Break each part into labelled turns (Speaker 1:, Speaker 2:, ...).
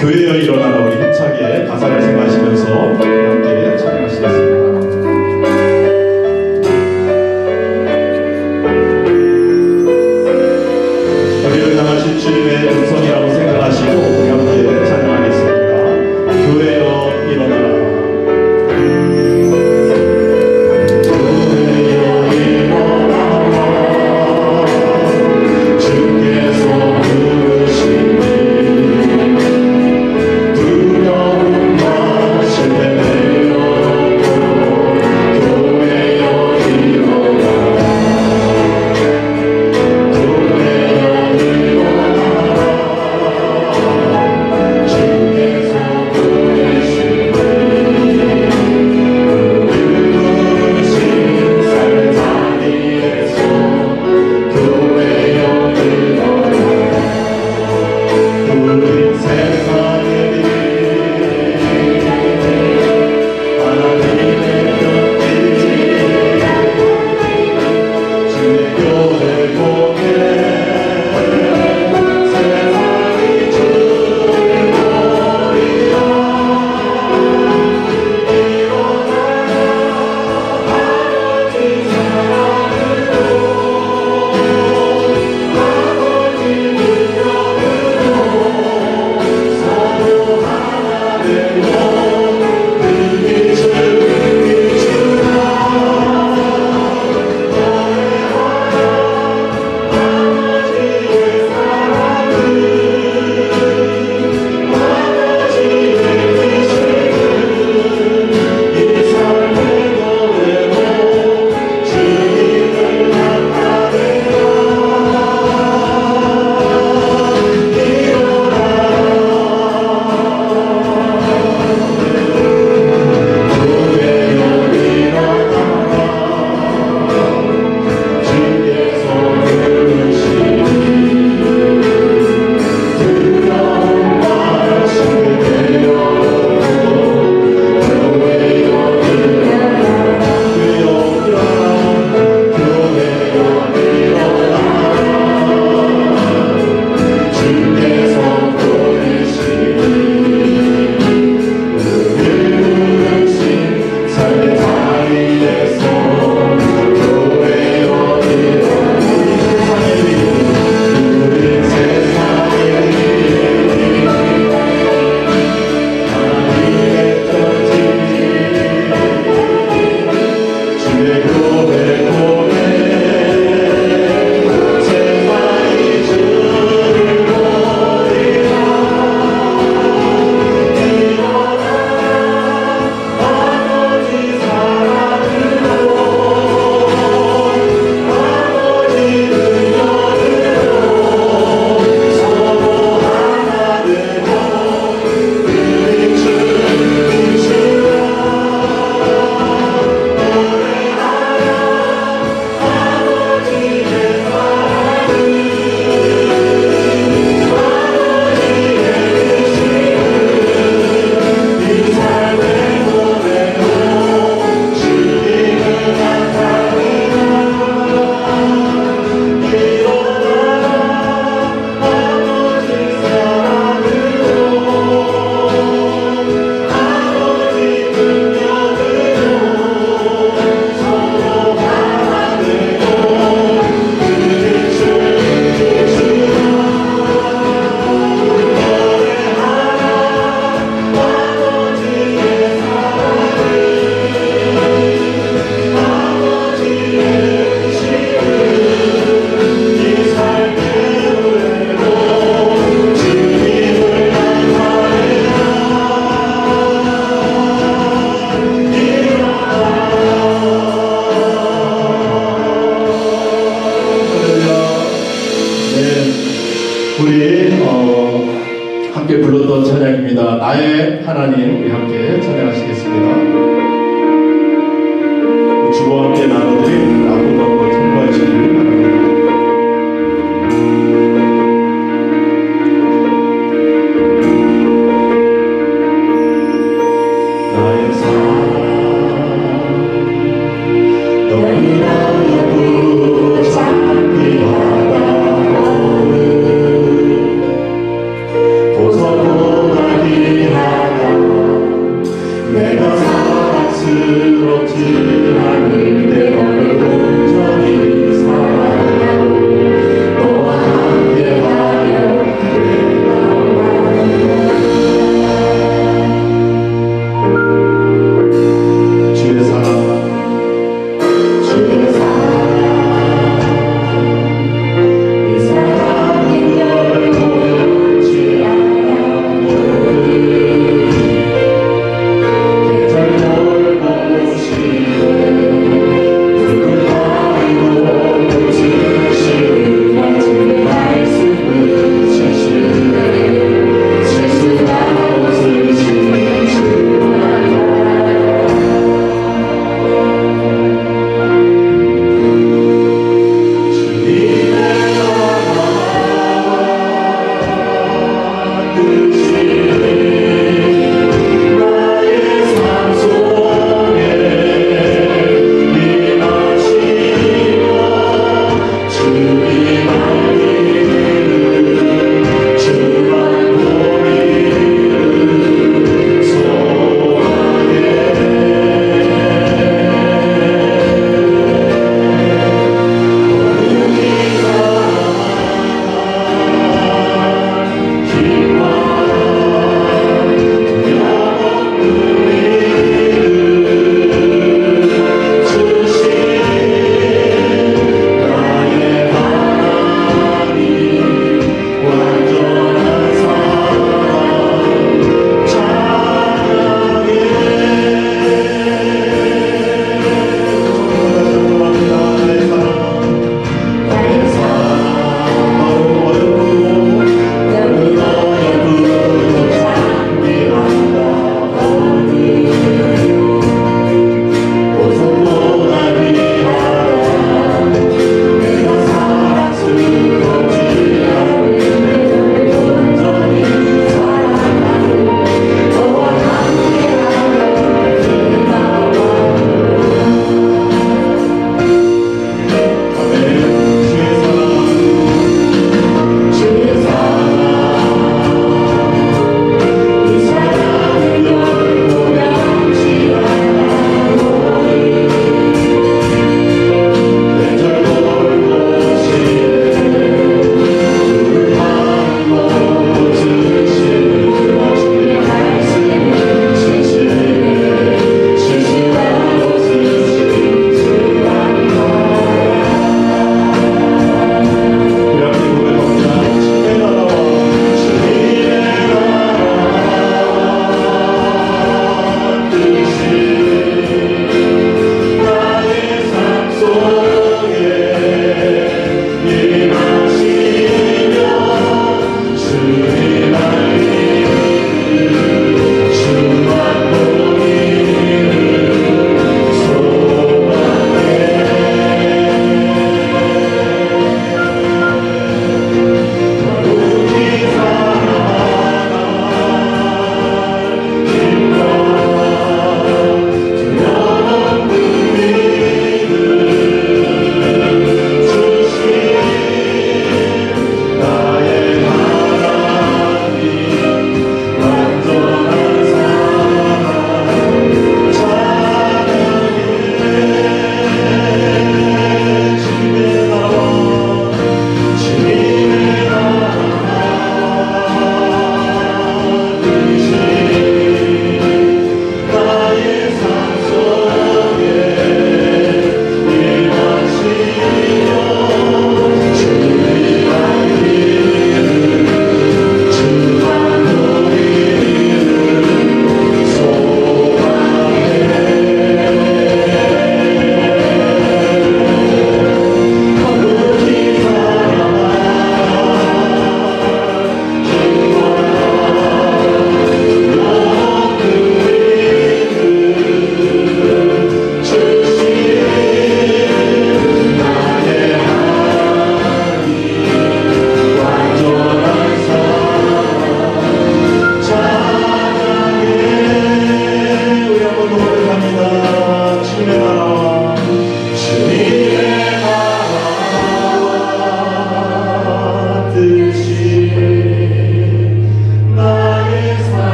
Speaker 1: 교회여 일어나라 우리 힘차게 가사를 생각하시면서 함께 찬양하시겠습니다. 우리를 향하신 주님의 음성이라고 생각하시고 우리 함께 찬양하겠습니다. 교회여 일어나라.
Speaker 2: 함께 불렀던 찬양입니다. 나의 하나님. 우리 함께 찬양하시겠습니다.
Speaker 1: 주와 함께 나눠드린 아픔과 통과하시길 바랍니다. 나의 사랑 너희 나의 붙잡기 하다 보석보다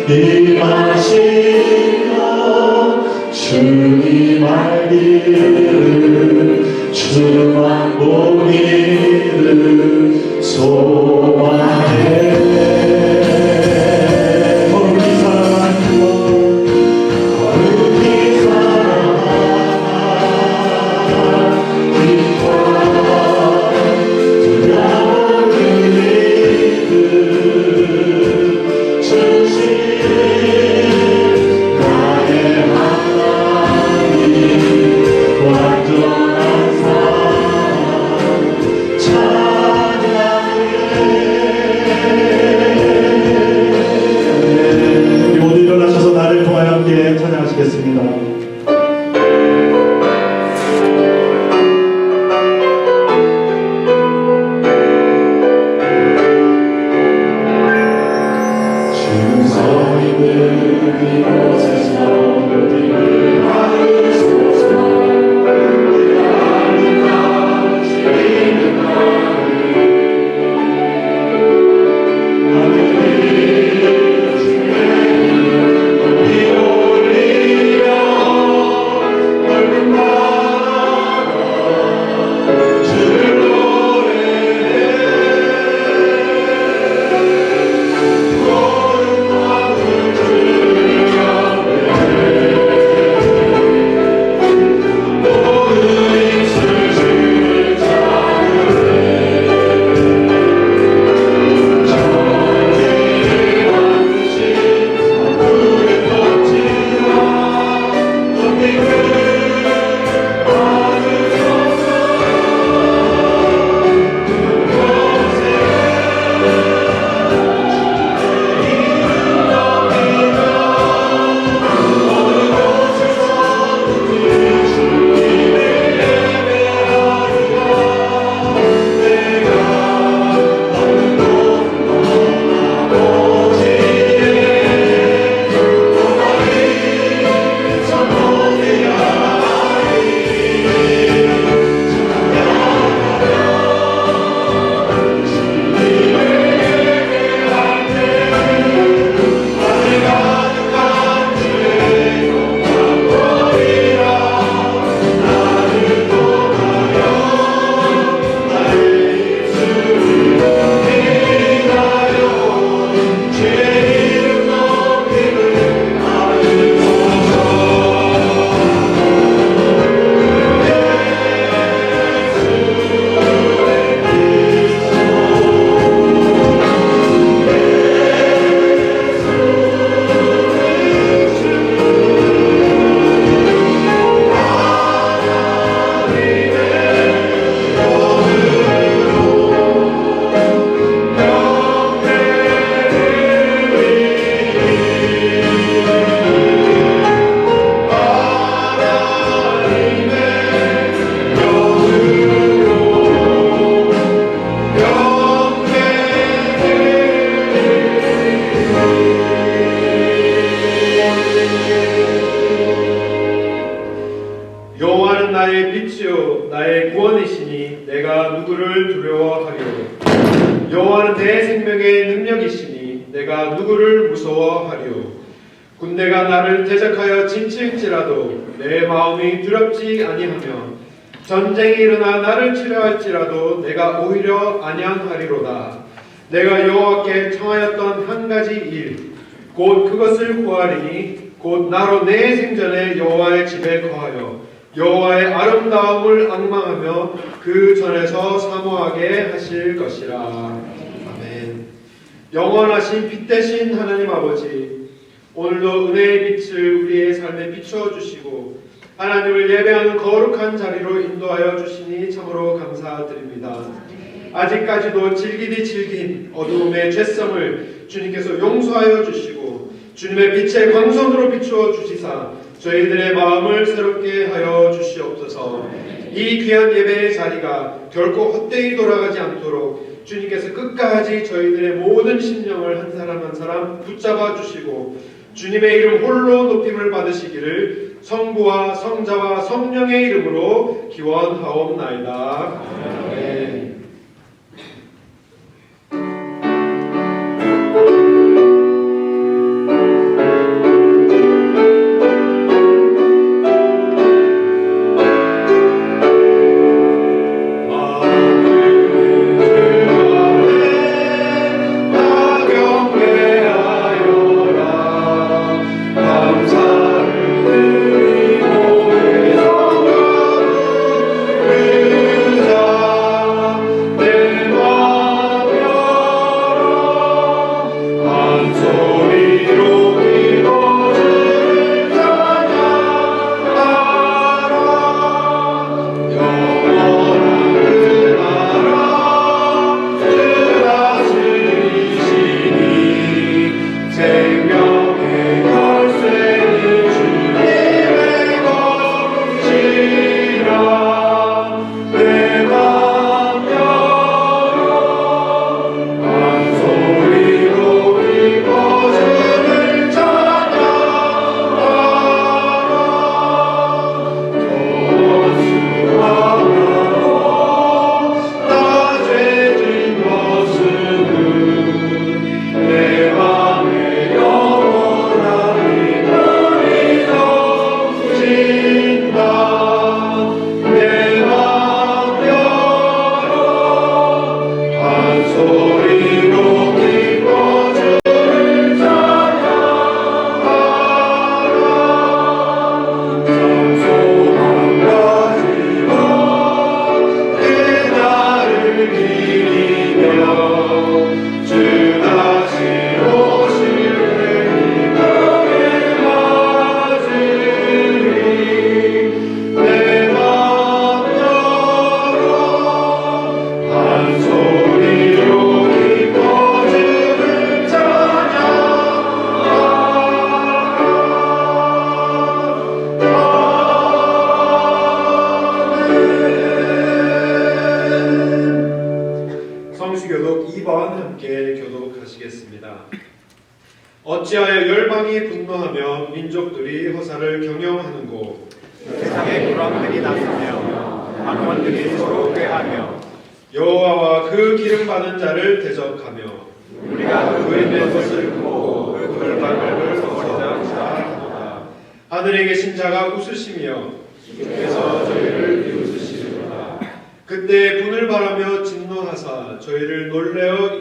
Speaker 2: 임하시며 주님 알기를 주만 보기를 소망해 거룩히 사랑하는 거룩히 사랑하는 기뻐 두려운 믿음 진실 나의 하나님 완전한 사랑 찬양해 우리 모두 일어나셔서 나를 통하여 함께 찬양하시겠습니다. 지금 서 있는 이곳에서 어디를 하루소서 내 아름다운 주님의 하늘이 주의 높이 올리며 넓은 나라 주를 노래해 모든 마음을 주여 모든 입술 주를 찬양해 천지를 만드신 하늘의 통치와 높이를 받으소서 그곳에
Speaker 3: 여호와는 나의 빛이요 나의 구원이시니 내가 누구를 두려워하리요. 여호와는 내 생명의 능력이시니 내가 누구를 무서워하리요. 군대가 나를 대적하여 진칠지라도 내 마음이 두렵지 아니하며 전쟁이 일어나 나를 치려할지라도 내가 오히려 안양하리로다. 내가 여호와께 청하였던 한 가지 일 곧 그것을 구하리니 곧 나로 내 생전에 여호와의 집에 거하여 여호와의 아름다움을 앙망하며 그 전에서 사모하게 하실 것이라. 아멘. 영원하신 빛 대신 하나님 아버지, 오늘도 은혜의 빛을 우리의 삶에 비추어 주시고 하나님을 예배하는 거룩한 자리로 인도하여 주시니 참으로 감사드립니다. 아직까지도 질기디 질긴 어두움의 죄성을 주님께서 용서하여 주시고 주님의 빛의 광선으로 비추어 주시사 저희들의 마음을 새롭게 하여 주시옵소서. 이 귀한 예배의 자리가 결코 헛되이 돌아가지 않도록 주님께서 끝까지 저희들의 모든 심령을 한 사람 한 사람 붙잡아 주시고 주님의 이름 홀로 높임을 받으시기를 성부와 성자와 성령의 이름으로 기원하옵나이다. 아멘. 함께 교독하시겠습니다. 어찌하여 열방이 분노하며 민족들이 허사를 경영하는고
Speaker 4: 세상의 불황들이 나서며 왕원들이 서로 꾀하며
Speaker 3: 여호와와 그 기름받은 자를 대적하며
Speaker 4: 우리가 그 있는 것을 보고 그 결박을 버리자 하노라.
Speaker 3: 하늘에 계신 자가 웃으시며
Speaker 4: 주께서 저희를 비웃으시리로다.
Speaker 3: 그때 분을 바라며 진노하사 저희를 놀래어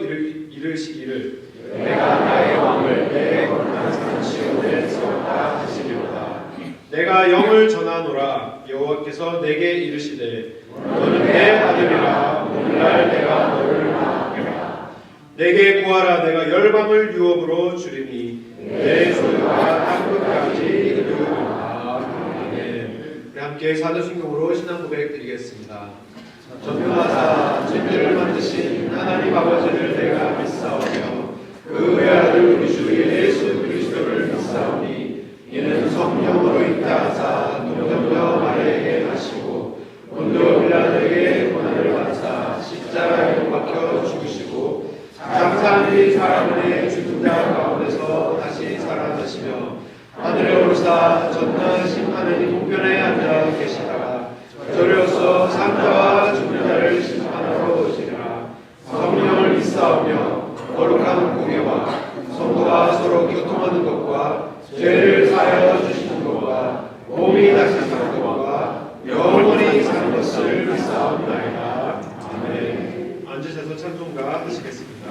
Speaker 3: 이르시기를
Speaker 4: 내가 나의 왕을 내 거룩한 산 시온에 세웠다 하시리로다.
Speaker 3: 내가 영을 전하노라. 여호와께서 내게 이르시되 너는 내 아들이라. 오늘날 내가 너를 낳았노라. 내게 구하라. 내가 열방을 유업으로 주리니 내 소유가 땅끝까지 이르리로다. 아멘. 우리 함께 사도신경으로 신앙 고백 드리겠습니다.
Speaker 4: 전능하사 진리를 만드신 하나님 아버지를 내가 믿사오며 그 외아들 우리 주 예수 그리스도를 믿사오니 이는 성령으로 있다 하사 동정녀 마리아에게 하시고 본도 빌라도에게 고난을 받사 십자가에 못 박혀 죽으시고 장사한 뒤 사람의 죽은 자 가운데서 다시 살아나시며 하늘에 오르사 전능하신 하느님 우편에 앉아 계시다가 저리로서 산자와 죽는 자를 심판하러 오시리라. 성령을 믿사오며 거룩한 공예와 성도가 서로 교통하는 것과 죄를 사하여 주시는 것과 몸이 다시 사는 것과 영원히 사는 것을 믿사옵나이다. 아멘.
Speaker 3: 앉으셔서 찬송가 하시겠습니다.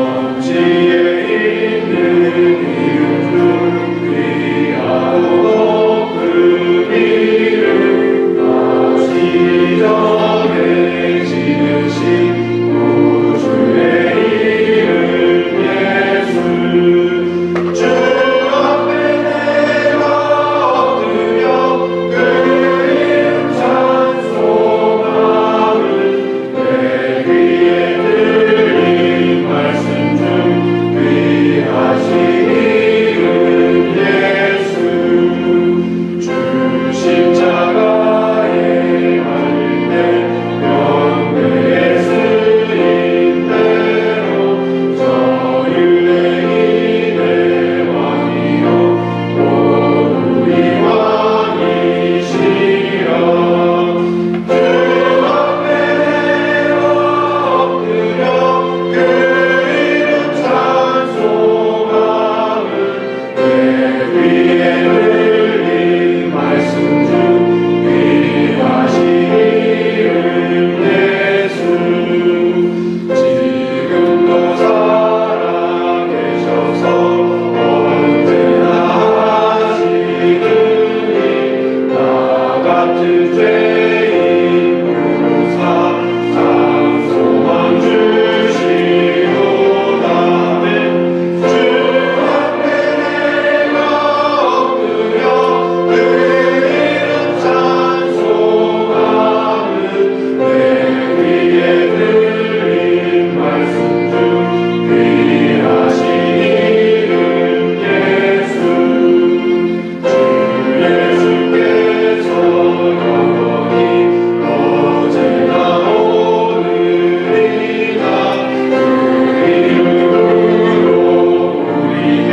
Speaker 4: 천지에 있는 이름을 위하고 높은 이름 다시 전에 지으신 우주의 이름 예수 주 앞에 내가 엎드려 그 이름 찬송하는 내 귀에 들린 말씀 중 귀하신 이름 예수 주 십자가에 달릴 때 명배에 쓰인 대로 저율의 이내 왕이요 온 우리 왕이시라 주 앞에 내가 엎드려 그 이름 찬송하는 내 귀에 들린 말씀 중 귀하신 이름 예수 지금도 살아계셔서 언제나 하시느니 나 같은 죄인 부르사 상소만 주시로다. 주 앞에 내가 엎드려 그 이름 찬송하는 내 귀에 들린 말씀 중 귀하신 이름 예수 주 예수께서 영원히 어제나 오늘이나 그 이름으로 우리의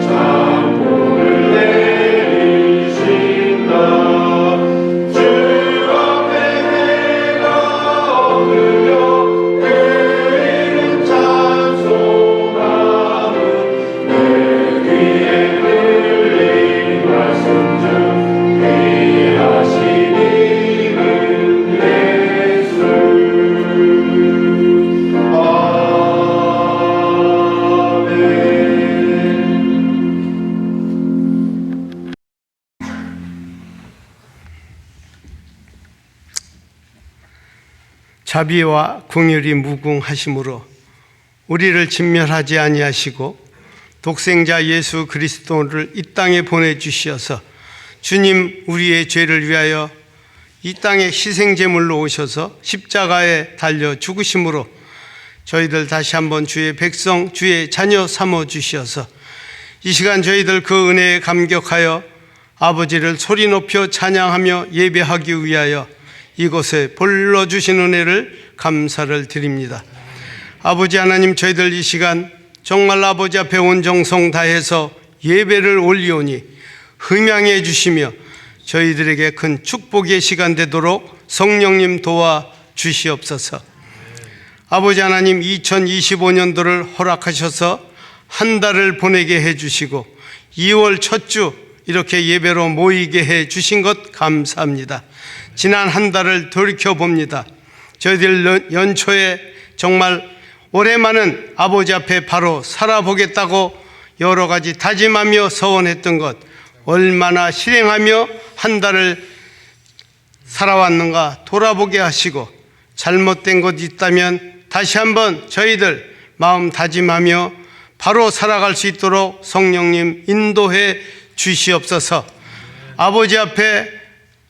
Speaker 4: 장본을 내리신다. 주 앞에 내가 엎드려 그 이름 찬송하는 내 귀에 들린 말씀 중 귀하신 이름 예수. 아멘.
Speaker 5: 자비와 긍휼이 무궁하심으로 우리를 진멸하지 아니하시고 독생자 예수 그리스도를 이 땅에 보내주시어서 주님 우리의 죄를 위하여 이 땅에 희생제물로 오셔서 십자가에 달려 죽으심으로 저희들 다시 한번 주의 백성, 주의 자녀 삼아 주시어서 이 시간 저희들 그 은혜에 감격하여 아버지를 소리 높여 찬양하며 예배하기 위하여 이곳에 불러주신 은혜를 감사를 드립니다. 아버지 하나님, 저희들 이 시간 정말 아버지 앞에 온 정성 다해서 예배를 올리오니 흠양해 주시며 저희들에게 큰 축복의 시간 되도록 성령님 도와 주시옵소서. 아버지 하나님, 2025년도를 허락하셔서 한 달을 보내게 해주시고 2월 첫 주 이렇게 예배로 모이게 해주신 것 감사합니다. 지난 한 달을 돌이켜봅니다. 저희들 연초에 정말 올해만은 아버지 앞에 바로 살아보겠다고 여러 가지 다짐하며 서원했던 것 얼마나 실행하며 한 달을 살아왔는가 돌아보게 하시고 잘못된 것 있다면 다시 한번 저희들 마음 다짐하며 바로 살아갈 수 있도록 성령님 인도해 주시옵소서. 아버지 앞에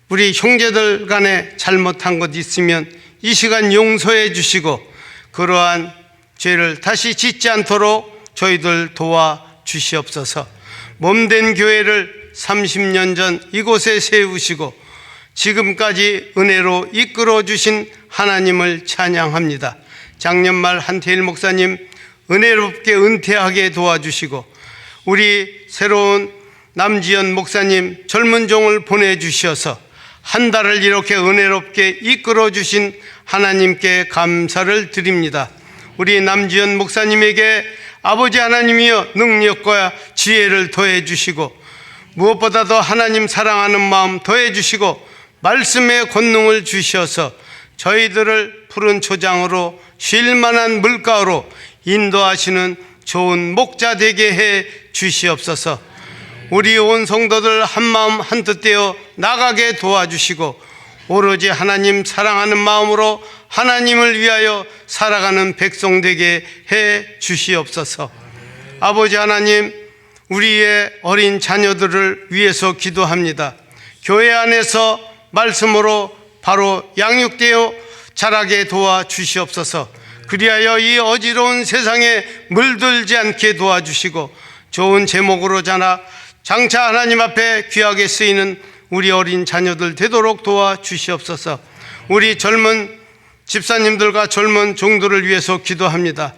Speaker 5: 우리 형제들 간에 잘못한 것 있으면 이 시간 용서해 주시고 그러한 죄를 다시 짓지 않도록 저희들 도와 주시옵소서. 몸된 교회를 30년 전 이곳에 세우시고 지금까지 은혜로 이끌어 주신 하나님을 찬양합니다. 작년 말 한태일 목사님 은혜롭게 은퇴하게 도와주시고 우리 새로운 남지연 목사님 젊은 종을 보내주셔서 한 달을 이렇게 은혜롭게 이끌어 주신 하나님께 감사를 드립니다. 우리 남지연 목사님에게 아버지 하나님이여 능력과 지혜를 더해 주시고 무엇보다도 하나님 사랑하는 마음 더해 주시고 말씀의 권능을 주셔서 저희들을 푸른 초장으로 쉴 만한 물가로 인도하시는 좋은 목자 되게 해 주시옵소서. 우리 온 성도들 한마음 한뜻 되어 나가게 도와주시고 오로지 하나님 사랑하는 마음으로 하나님을 위하여 살아가는 백성 되게 해 주시옵소서. 아버지 하나님, 우리의 어린 자녀들을 위해서 기도합니다. 교회 안에서 말씀으로 바로 양육되어 자라게 도와주시옵소서. 그리하여 이 어지러운 세상에 물들지 않게 도와주시고 좋은 제목으로 자라 장차 하나님 앞에 귀하게 쓰이는 우리 어린 자녀들 되도록 도와주시옵소서. 우리 젊은 집사님들과 젊은 종들을 위해서 기도합니다.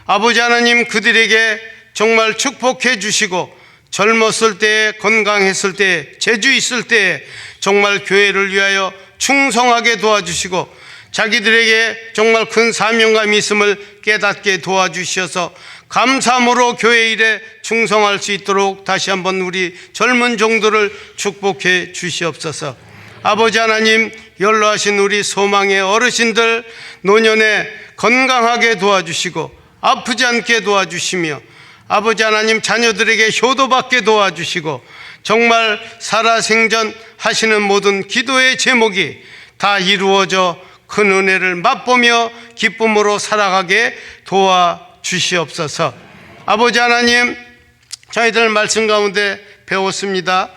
Speaker 5: 아버지 하나님, 그들에게 정말 축복해 주시고 젊었을 때에 건강했을 때에 재주 있을 때에 정말 교회를 위하여 충성하게 도와주시고 자기들에게 정말 큰 사명감이 있음을 깨닫게 도와주셔서 감사함으로 교회 일에 충성할 수 있도록 다시 한번 우리 젊은 종들을 축복해 주시옵소서. 아버지 하나님, 연로하신 우리 소망의 어르신들 노년에 건강하게 도와주시고 아프지 않게 도와주시며 아버지 하나님, 자녀들에게 효도받게 도와주시고 정말 살아생전 하시는 모든 기도의 제목이 다 이루어져 큰 은혜를 맛보며 기쁨으로 살아가게 도와주시옵소서. 아버지 하나님, 저희들 말씀 가운데 배웠습니다.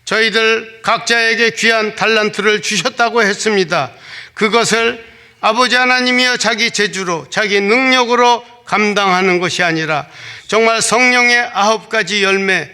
Speaker 5: 저희들 각자에게 귀한 달란트를 주셨다고 했습니다. 그것을 아버지 하나님이여 자기 재주로 자기 능력으로 감당하는 것이 아니라 정말 성령의 9가지 열매,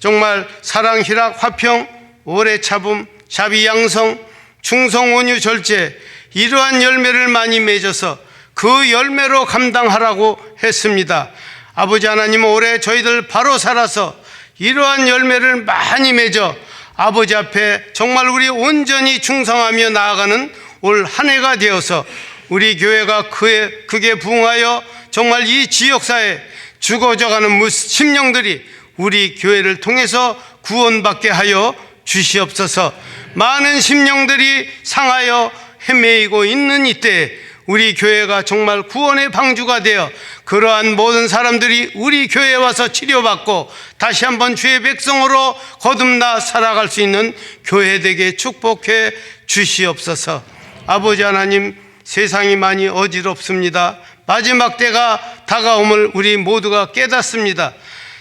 Speaker 5: 정말 사랑, 희락, 화평, 오래 참음, 자비, 양성, 충성, 온유, 절제, 이러한 열매를 많이 맺어서 그 열매로 감당하라고 했습니다. 아버지 하나님, 올해 저희들 바로 살아서 이러한 열매를 많이 맺어 아버지 앞에 정말 우리 온전히 충성하며 나아가는 올 한 해가 되어서 우리 교회가 그게 부응하여 정말 이 지역사회 죽어져가는 심령들이 우리 교회를 통해서 구원받게 하여 주시옵소서. 많은 심령들이 상하여 헤매이고 있는 이때에 우리 교회가 정말 구원의 방주가 되어 그러한 모든 사람들이 우리 교회에 와서 치료받고 다시 한번 주의 백성으로 거듭나 살아갈 수 있는 교회 되게 축복해 주시옵소서. 아버지 하나님, 세상이 많이 어지럽습니다. 마지막 때가 다가옴을 우리 모두가 깨닫습니다.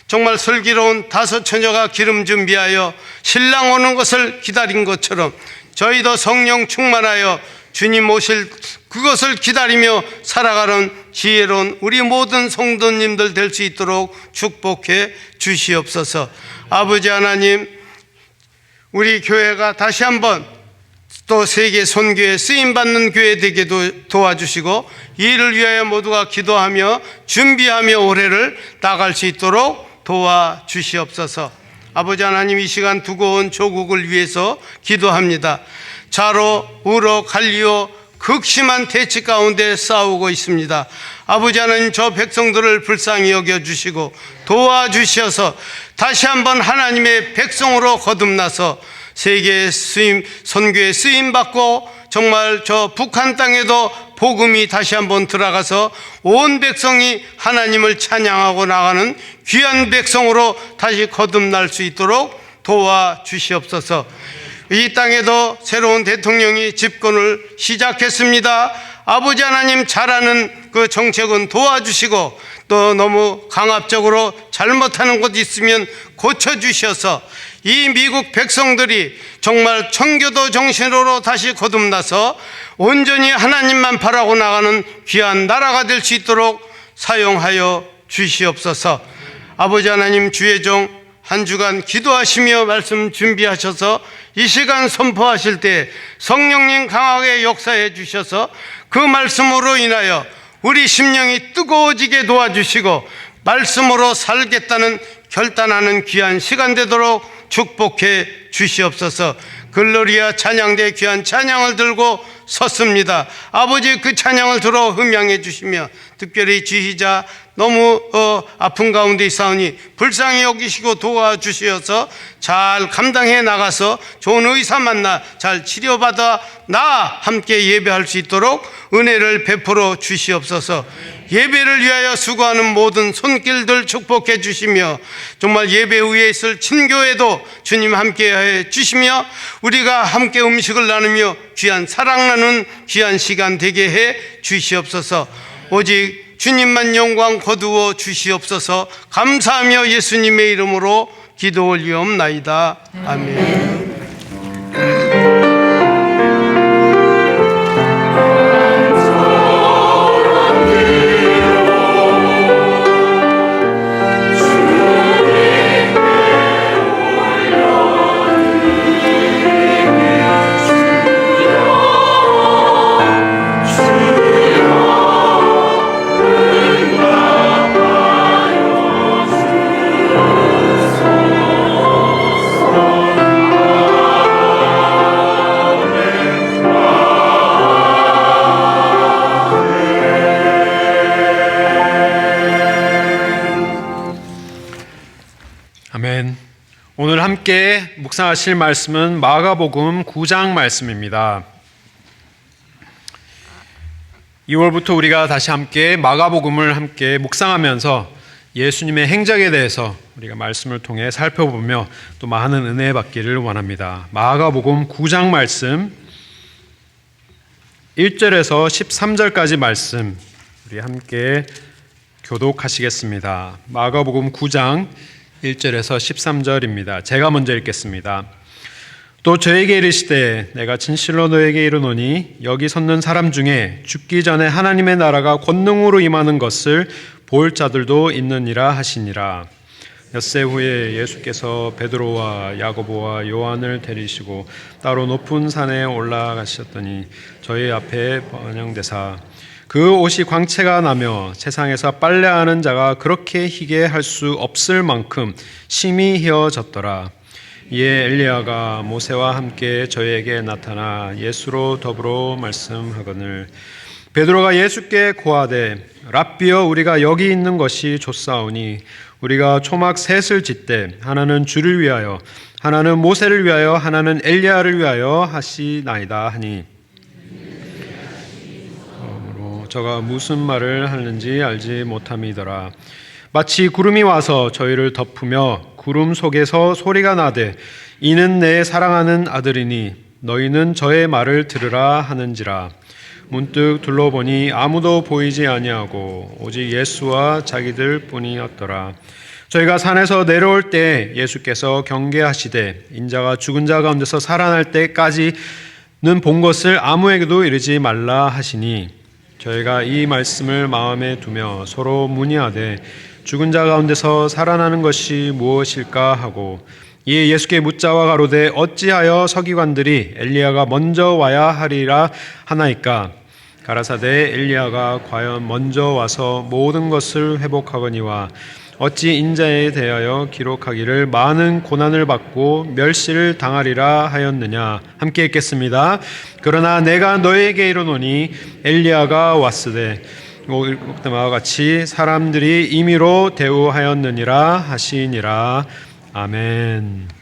Speaker 5: 정말 슬기로운 5 처녀가 기름 준비하여 신랑 오는 것을 기다린 것처럼 저희도 성령 충만하여 주님 오실 그것을 기다리며 살아가는 지혜로운 우리 모든 성도님들 될 수 있도록 축복해 주시옵소서. 아버지 하나님, 우리 교회가 다시 한번 또 세계 선교에 쓰임받는 교회 되게 도와주시고 이를 위하여 모두가 기도하며 준비하며 올해를 나갈 수 있도록 도와주시옵소서. 아버지 하나님, 이 시간 두고 온 조국을 위해서 기도합니다. 좌로 우로 갈리오 극심한 대치 가운데 싸우고 있습니다. 아버지 하나님, 저 백성들을 불쌍히 여겨주시고 도와주셔서 다시 한번 하나님의 백성으로 거듭나서 세계 선교에 쓰임받고 정말 저 북한 땅에도 복음이 다시 한번 들어가서 온 백성이 하나님을 찬양하고 나가는 귀한 백성으로 다시 거듭날 수 있도록 도와주시옵소서. 이 땅에도 새로운 대통령이 집권을 시작했습니다. 아버지 하나님, 잘하는 그 정책은 도와주시고 또 너무 강압적으로 잘못하는 것 있으면 고쳐주셔서 이 미국 백성들이 정말 청교도 정신으로 다시 거듭나서 온전히 하나님만 바라고 나가는 귀한 나라가 될 수 있도록 사용하여 주시옵소서. 아버지 하나님, 주의 종 한 주간 기도하시며 말씀 준비하셔서 이 시간 선포하실 때 성령님 강하게 역사해 주셔서 그 말씀으로 인하여 우리 심령이 뜨거워지게 도와주시고 말씀으로 살겠다는 결단하는 귀한 시간 되도록 축복해 주시옵소서. 글로리아 찬양대 귀한 찬양을 들고 섰습니다. 아버지, 그 찬양을 들어 흠양해 주시며 특별히 지휘자 너무 아픈 가운데 있사오니 불쌍히 여기시고 도와주셔서 잘 감당해 나가서 좋은 의사 만나 잘 치료받아 나 함께 예배할 수 있도록 은혜를 베풀어 주시옵소서. 예배를 위하여 수고하는 모든 손길들 축복해 주시며 정말 예배 후에 있을 친교회도 주님 함께 해 주시며 우리가 함께 음식을 나누며 귀한 사랑 나누는 귀한 시간 되게 해 주시옵소서. 오직 주님만 영광 거두어 주시옵소서. 감사하며 예수님의 이름으로 기도 올리옵나이다. 아멘.
Speaker 3: 아멘. 오늘 함께 묵상하실 말씀은 마가복음 9장 말씀입니다. 2월부터 우리가 다시 함께 마가복음을 함께 묵상하면서 예수님의 행적에 대해서 우리가 말씀을 통해 살펴보며 또 많은 은혜 받기를 원합니다. 마가복음 9장 말씀 1절에서 13절까지 말씀 우리 함께 교독하시겠습니다. 마가복음 9장 1절에서 13절입니다. 제가 먼저 읽겠습니다. 또 저에게 이르시되 내가 진실로 너에게 이르노니 여기 섰는 사람 중에 죽기 전에 하나님의 나라가 권능으로 임하는 것을 볼 자들도 있느니라 하시니라. 엿새 후에 예수께서 베드로와 야고보와 요한을 데리시고 따로 높은 산에 올라가셨더니 저희 앞에 번영되사 그 옷이 광채가 나며 세상에서 빨래하는 자가 그렇게 희게 할 수 없을 만큼 심히 희어졌더라. 이에 엘리야가 모세와 함께 저희에게 나타나 예수로 더불어 말씀하거늘 베드로가 예수께 고하되 랍비여 우리가 여기 있는 것이 좋사오니 우리가 초막 셋을 짓되 하나는 주를 위하여 하나는 모세를 위하여 하나는 엘리야를 위하여 하시나이다 하니 저가 무슨 말을 하는지 알지 못함이더라. 마치 구름이 와서 저희를 덮으며 구름 속에서 소리가 나되 이는 내 사랑하는 아들이니 너희는 저의 말을 들으라 하는지라. 문득 둘러보니 아무도 보이지 아니하고 오직 예수와 자기들 뿐이었더라. 저희가 산에서 내려올 때 예수께서 경계하시되 인자가 죽은 자 가운데서 살아날 때까지 본 것을 아무에게도 이르지 말라 하시니 저희가 이 말씀을 마음에 두며 서로 문의하되 죽은 자 가운데서 살아나는 것이 무엇일까 하고 이에 예수께 묻자와 가로되 어찌하여 서기관들이 엘리야가 먼저 와야 하리라 하나이까 가라사대 엘리야가 과연 먼저 와서 모든 것을 회복하거니와 어찌 인자에 대하여 기록하기를 많은 고난을 받고 멸시를 당하리라 하였느냐. 함께 읽겠습니다. 그러나 내가 너에게 이르노니 엘리야가 왔으되 그때와 같이 사람들이 임의로 대우하였느니라 하시니라. 아멘.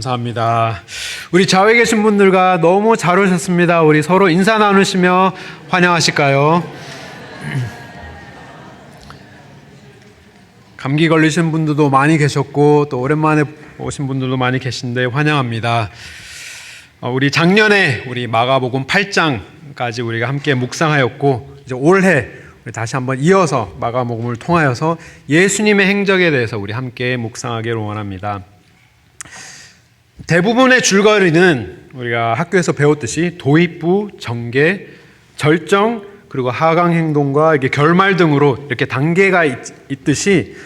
Speaker 6: 감사합니다. 우리 좌우에 계신 분들과 너무 잘 오셨습니다. 우리 서로 인사 나누시며 환영하실까요? 감기 걸리신 분들도 많이 계셨고 또 오랜만에 오신 분들도 많이 계신데 환영합니다. 우리 작년에 우리 마가복음 8장까지 우리가 함께 묵상하였고 이제 올해 우리 다시 한번 이어서 마가복음을 통하여서 예수님의 행적에 대해서 우리 함께 묵상하기를 원합니다. 대부분의 줄거리는 우리가 학교에서 배웠듯이 도입부, 전개, 절정, 그리고 하강 행동과 이게 결말 등으로 이렇게 단계가 있듯이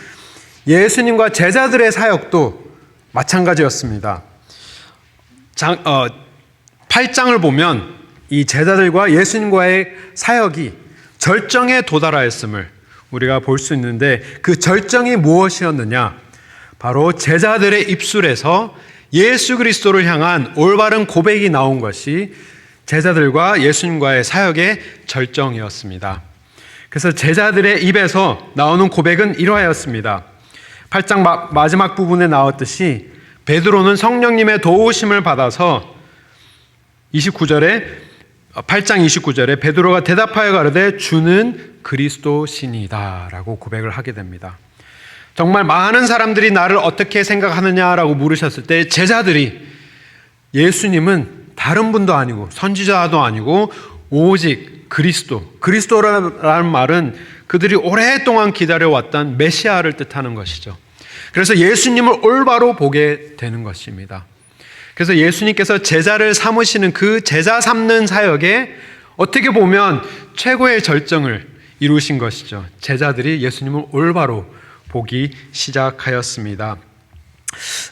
Speaker 6: 예수님과 제자들의 사역도 마찬가지였습니다. 8장을 보면 이 제자들과 예수님과의 사역이 절정에 도달하였음을 우리가 볼 수 있는데 그 절정이 무엇이었느냐? 바로 제자들의 입술에서 예수 그리스도를 향한 올바른 고백이 나온 것이 제자들과 예수님과의 사역의 절정이었습니다. 그래서 제자들의 입에서 나오는 고백은 이러하였습니다. 8장 마지막 부분에 나왔듯이 베드로는 성령님의 도우심을 받아서 8장 29절에 베드로가 대답하여 가로되 주는 그리스도시니이다 라고 고백을 하게 됩니다. 정말 많은 사람들이 나를 어떻게 생각하느냐라고 물으셨을 때 제자들이 예수님은 다른 분도 아니고 선지자도 아니고 오직 그리스도라는 말은 그들이 오랫동안 기다려왔던 메시아를 뜻하는 것이죠. 그래서 예수님을 올바로 보게 되는 것입니다. 그래서 예수님께서 제자를 삼으시는 그 제자 삼는 사역에 어떻게 보면 최고의 절정을 이루신 것이죠. 제자들이 예수님을 올바로 보기 시작하였습니다.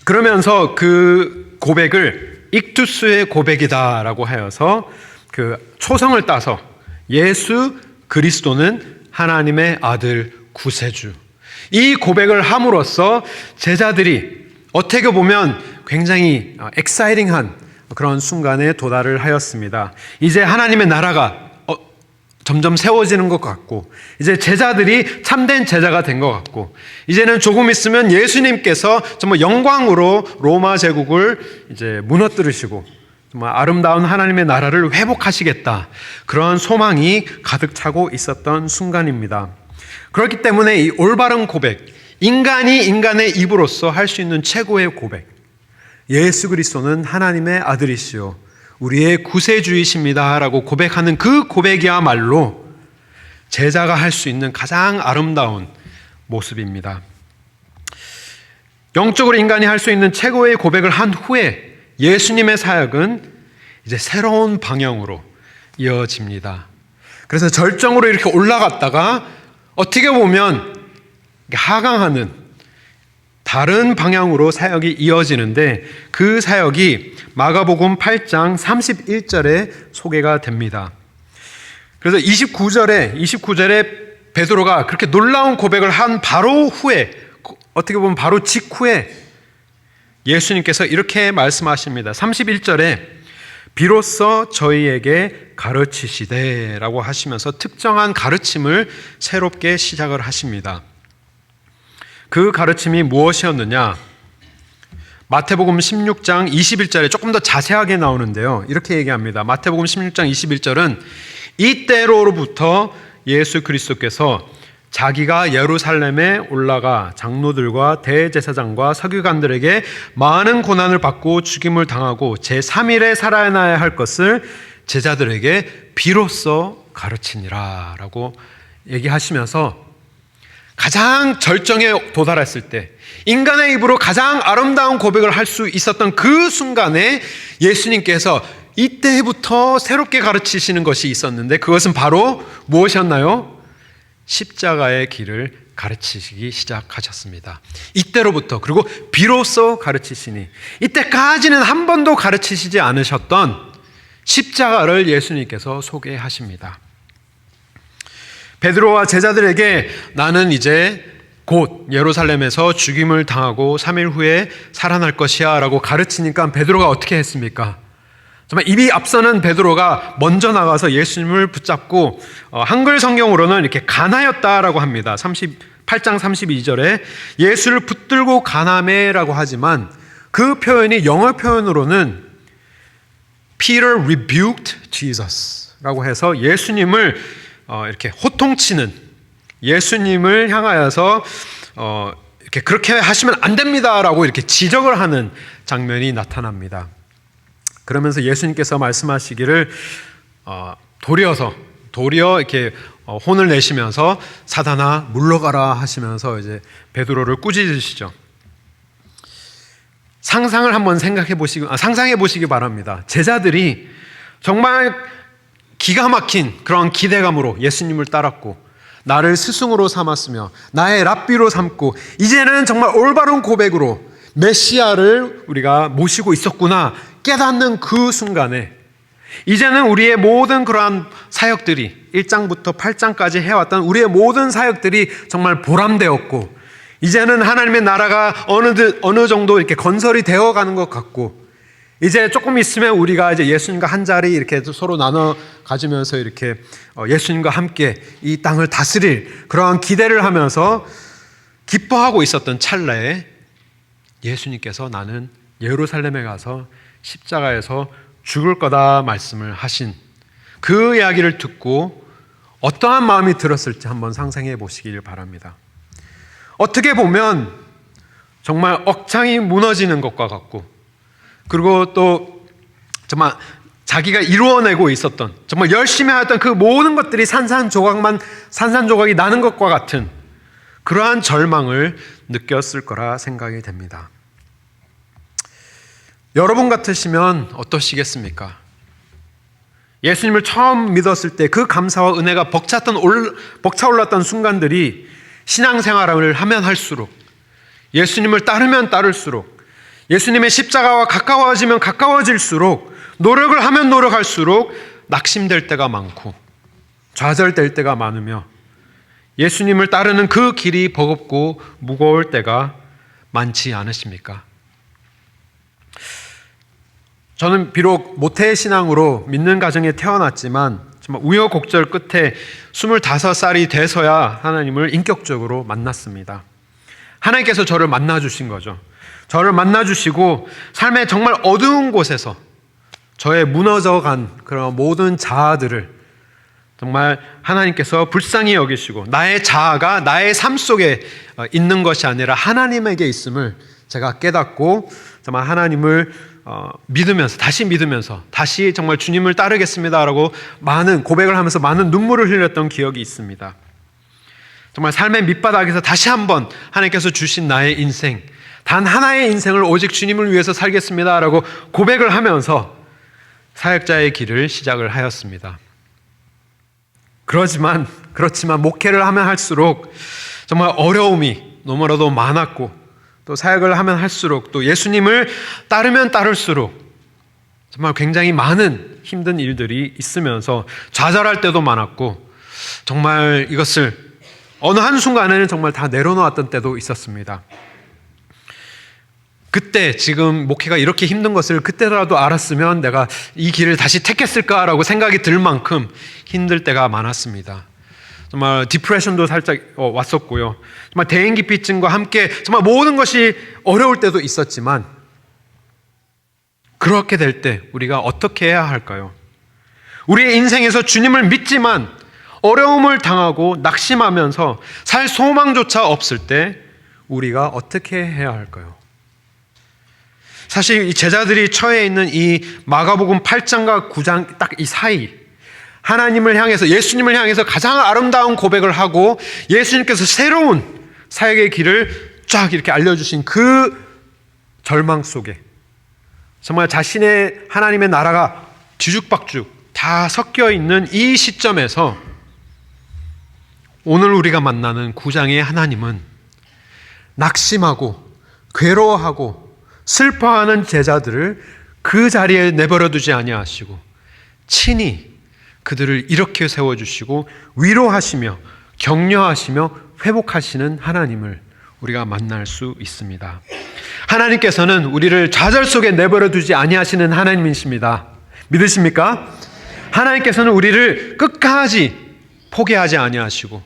Speaker 6: 그러면서 그 고백을 익투스의 고백이다라고 하여서 그 초성을 따서 예수 그리스도는 하나님의 아들 구세주, 이 고백을 함으로써 제자들이 어떻게 보면 굉장히 엑사이팅한 그런 순간에 도달을 하였습니다. 이제 하나님의 나라가 점점 세워지는 것 같고 이제 제자들이 참된 제자가 된 것 같고 이제는 조금 있으면 예수님께서 정말 영광으로 로마 제국을 이제 무너뜨리시고 정말 아름다운 하나님의 나라를 회복하시겠다, 그런 소망이 가득 차고 있었던 순간입니다. 그렇기 때문에 이 올바른 고백, 인간이 인간의 입으로서 할 수 있는 최고의 고백, 예수 그리스도는 하나님의 아들이시요 우리의 구세주이십니다 라고 고백하는 그 고백이야말로 제자가 할 수 있는 가장 아름다운 모습입니다. 영적으로 인간이 할 수 있는 최고의 고백을 한 후에 예수님의 사역은 이제 새로운 방향으로 이어집니다. 그래서 절정으로 이렇게 올라갔다가 어떻게 보면 하강하는 다른 방향으로 사역이 이어지는데 그 사역이 마가복음 8장 31절에 소개가 됩니다. 그래서 29절에 베드로가 그렇게 놀라운 고백을 한 바로 후에, 어떻게 보면 바로 직후에 예수님께서 이렇게 말씀하십니다. 31절에 비로소 저희에게 가르치시되 라고 하시면서 특정한 가르침을 새롭게 시작을 하십니다. 그 가르침이 무엇이었느냐? 마태복음 16장 21절에 조금 더 자세하게 나오는데요. 이렇게 얘기합니다. 마태복음 16장 21절은 이때로부터 예수 그리스도께서 자기가 예루살렘에 올라가 장로들과 대제사장과 서기관들에게 많은 고난을 받고 죽임을 당하고 제3일에 살아나야 할 것을 제자들에게 비로소 가르치니라 라고 얘기하시면서 가장 절정에 도달했을 때 인간의 입으로 가장 아름다운 고백을 할 수 있었던 그 순간에 예수님께서 이때부터 새롭게 가르치시는 것이 있었는데 그것은 바로 무엇이었나요? 십자가의 길을 가르치시기 시작하셨습니다. 이때로부터, 그리고 비로소 가르치시니, 이때까지는 한 번도 가르치시지 않으셨던 십자가를 예수님께서 소개하십니다. 베드로와 제자들에게 나는 이제 곧 예루살렘에서 죽임을 당하고 3일 후에 살아날 것이야 라고 가르치니까 베드로가 어떻게 했습니까? 정말 입이 앞서는 베드로가 먼저 나가서 예수님을 붙잡고 한글 성경으로는 이렇게 간하였다라고 합니다. 8장 32절에 예수를 붙들고 간하매라고 하지만 그 표현이 영어 표현으로는 Peter rebuked Jesus라고 해서 예수님을 이렇게 호통치는, 예수님을 향하여서 이렇게 그렇게 하시면 안 됩니다라고 이렇게 지적을 하는 장면이 나타납니다. 그러면서 예수님께서 말씀하시기를 도리어 이렇게 혼을 내시면서 사단아 물러가라 하시면서 이제 베드로를 꾸짖으시죠. 상상을 한번 상상해 보시기 바랍니다. 제자들이 정말 기가 막힌 그런 기대감으로 예수님을 따랐고 나를 스승으로 삼았으며 나의 랍비로 삼고 이제는 정말 올바른 고백으로 메시아를 우리가 모시고 있었구나 깨닫는 그 순간에 이제는 우리의 모든 그러한 사역들이 1장부터 8장까지 해왔던 우리의 모든 사역들이 정말 보람되었고 이제는 하나님의 나라가 어느 정도 이렇게 건설이 되어가는 것 같고 이제 조금 있으면 우리가 이제 예수님과 한 자리 이렇게 서로 나눠 가지면서 이렇게 예수님과 함께 이 땅을 다스릴 그러한 기대를 하면서 기뻐하고 있었던 찰나에 예수님께서 나는 예루살렘에 가서 십자가에서 죽을 거다 말씀을 하신 그 이야기를 듣고 어떠한 마음이 들었을지 한번 상상해 보시길 바랍니다. 어떻게 보면 정말 억장이 무너지는 것과 같고 그리고 또 정말 자기가 이루어내고 있었던 정말 열심히 하였던 그 모든 것들이 산산조각이 나는 것과 같은 그러한 절망을 느꼈을 거라 생각이 됩니다. 여러분 같으시면 어떠시겠습니까? 예수님을 처음 믿었을 때 그 감사와 은혜가 벅차올랐던 순간들이 신앙생활을 하면 할수록 예수님을 따르면 따를수록 예수님의 십자가와 가까워지면 가까워질수록 노력을 하면 노력할수록 낙심될 때가 많고 좌절될 때가 많으며 예수님을 따르는 그 길이 버겁고 무거울 때가 많지 않으십니까? 저는 비록 모태신앙으로 믿는 가정에 태어났지만 정말 우여곡절 끝에 25살이 돼서야 하나님을 인격적으로 만났습니다. 하나님께서 저를 만나주신 거죠. 저를 만나주시고 삶의 정말 어두운 곳에서 저의 무너져간 그런 모든 자아들을 정말 하나님께서 불쌍히 여기시고 나의 자아가 나의 삶 속에 있는 것이 아니라 하나님에게 있음을 제가 깨닫고 정말 하나님을 믿으면서 다시 정말 주님을 따르겠습니다라고 많은 고백을 하면서 많은 눈물을 흘렸던 기억이 있습니다. 정말 삶의 밑바닥에서 다시 한번 하나님께서 주신 나의 인생, 단 하나의 인생을 오직 주님을 위해서 살겠습니다라고 고백을 하면서 사역자의 길을 시작을 하였습니다. 그렇지만 목회를 하면 할수록 정말 어려움이 너무나도 많았고 또 사역을 하면 할수록 또 예수님을 따르면 따를수록 정말 굉장히 많은 힘든 일들이 있으면서 좌절할 때도 많았고 정말 이것을 어느 한순간에는 정말 다 내려놓았던 때도 있었습니다. 그때 지금 목회가 이렇게 힘든 것을 그때라도 알았으면 내가 이 길을 다시 택했을까라고 생각이 들 만큼 힘들 때가 많았습니다. 정말 디프레션도 살짝 왔었고요. 정말 대인기피증과 함께 정말 모든 것이 어려울 때도 있었지만 그렇게 될 때 우리가 어떻게 해야 할까요? 우리의 인생에서 주님을 믿지만 어려움을 당하고 낙심하면서 살 소망조차 없을 때 우리가 어떻게 해야 할까요? 사실 이 제자들이 처해 있는 이 마가복음 8장과 9장 딱 이 사이 하나님을 향해서 예수님을 향해서 가장 아름다운 고백을 하고 예수님께서 새로운 사역의 길을 쫙 이렇게 알려주신 그 절망 속에 정말 자신의 하나님의 나라가 뒤죽박죽 다 섞여 있는 이 시점에서 오늘 우리가 만나는 9장의 하나님은 낙심하고 괴로워하고 슬퍼하는 제자들을 그 자리에 내버려 두지 아니하시고 친히 그들을 이렇게 세워주시고 위로하시며 격려하시며 회복하시는 하나님을 우리가 만날 수 있습니다. 하나님께서는 우리를 좌절 속에 내버려 두지 아니하시는 하나님이십니다. 믿으십니까? 하나님께서는 우리를 끝까지 포기하지 아니하시고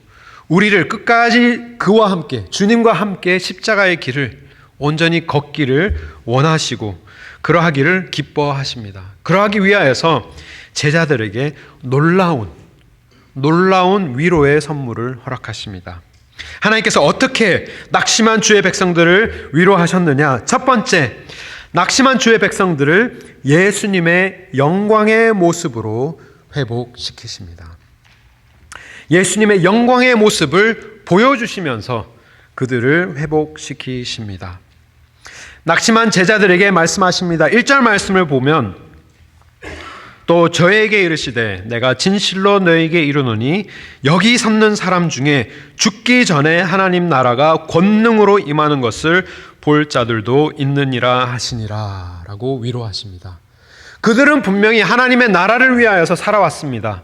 Speaker 6: 우리를 끝까지 그와 함께 주님과 함께 십자가의 길을 온전히 걷기를 원하시고 그러하기를 기뻐하십니다. 그러하기 위하여서 제자들에게 놀라운 위로의 선물을 허락하십니다. 하나님께서 어떻게 낙심한 주의 백성들을 위로하셨느냐? 첫 번째, 낙심한 주의 백성들을 예수님의 영광의 모습으로 회복시키십니다. 예수님의 영광의 모습을 보여주시면서 그들을 회복시키십니다. 낙심한 제자들에게 말씀하십니다. 1절 말씀을 보면 또 저에게 이르시되 내가 진실로 너에게 이르노니 여기 섰는 사람 중에 죽기 전에 하나님 나라가 권능으로 임하는 것을 볼 자들도 있느니라 하시니라 라고 위로하십니다. 그들은 분명히 하나님의 나라를 위하여서 살아왔습니다.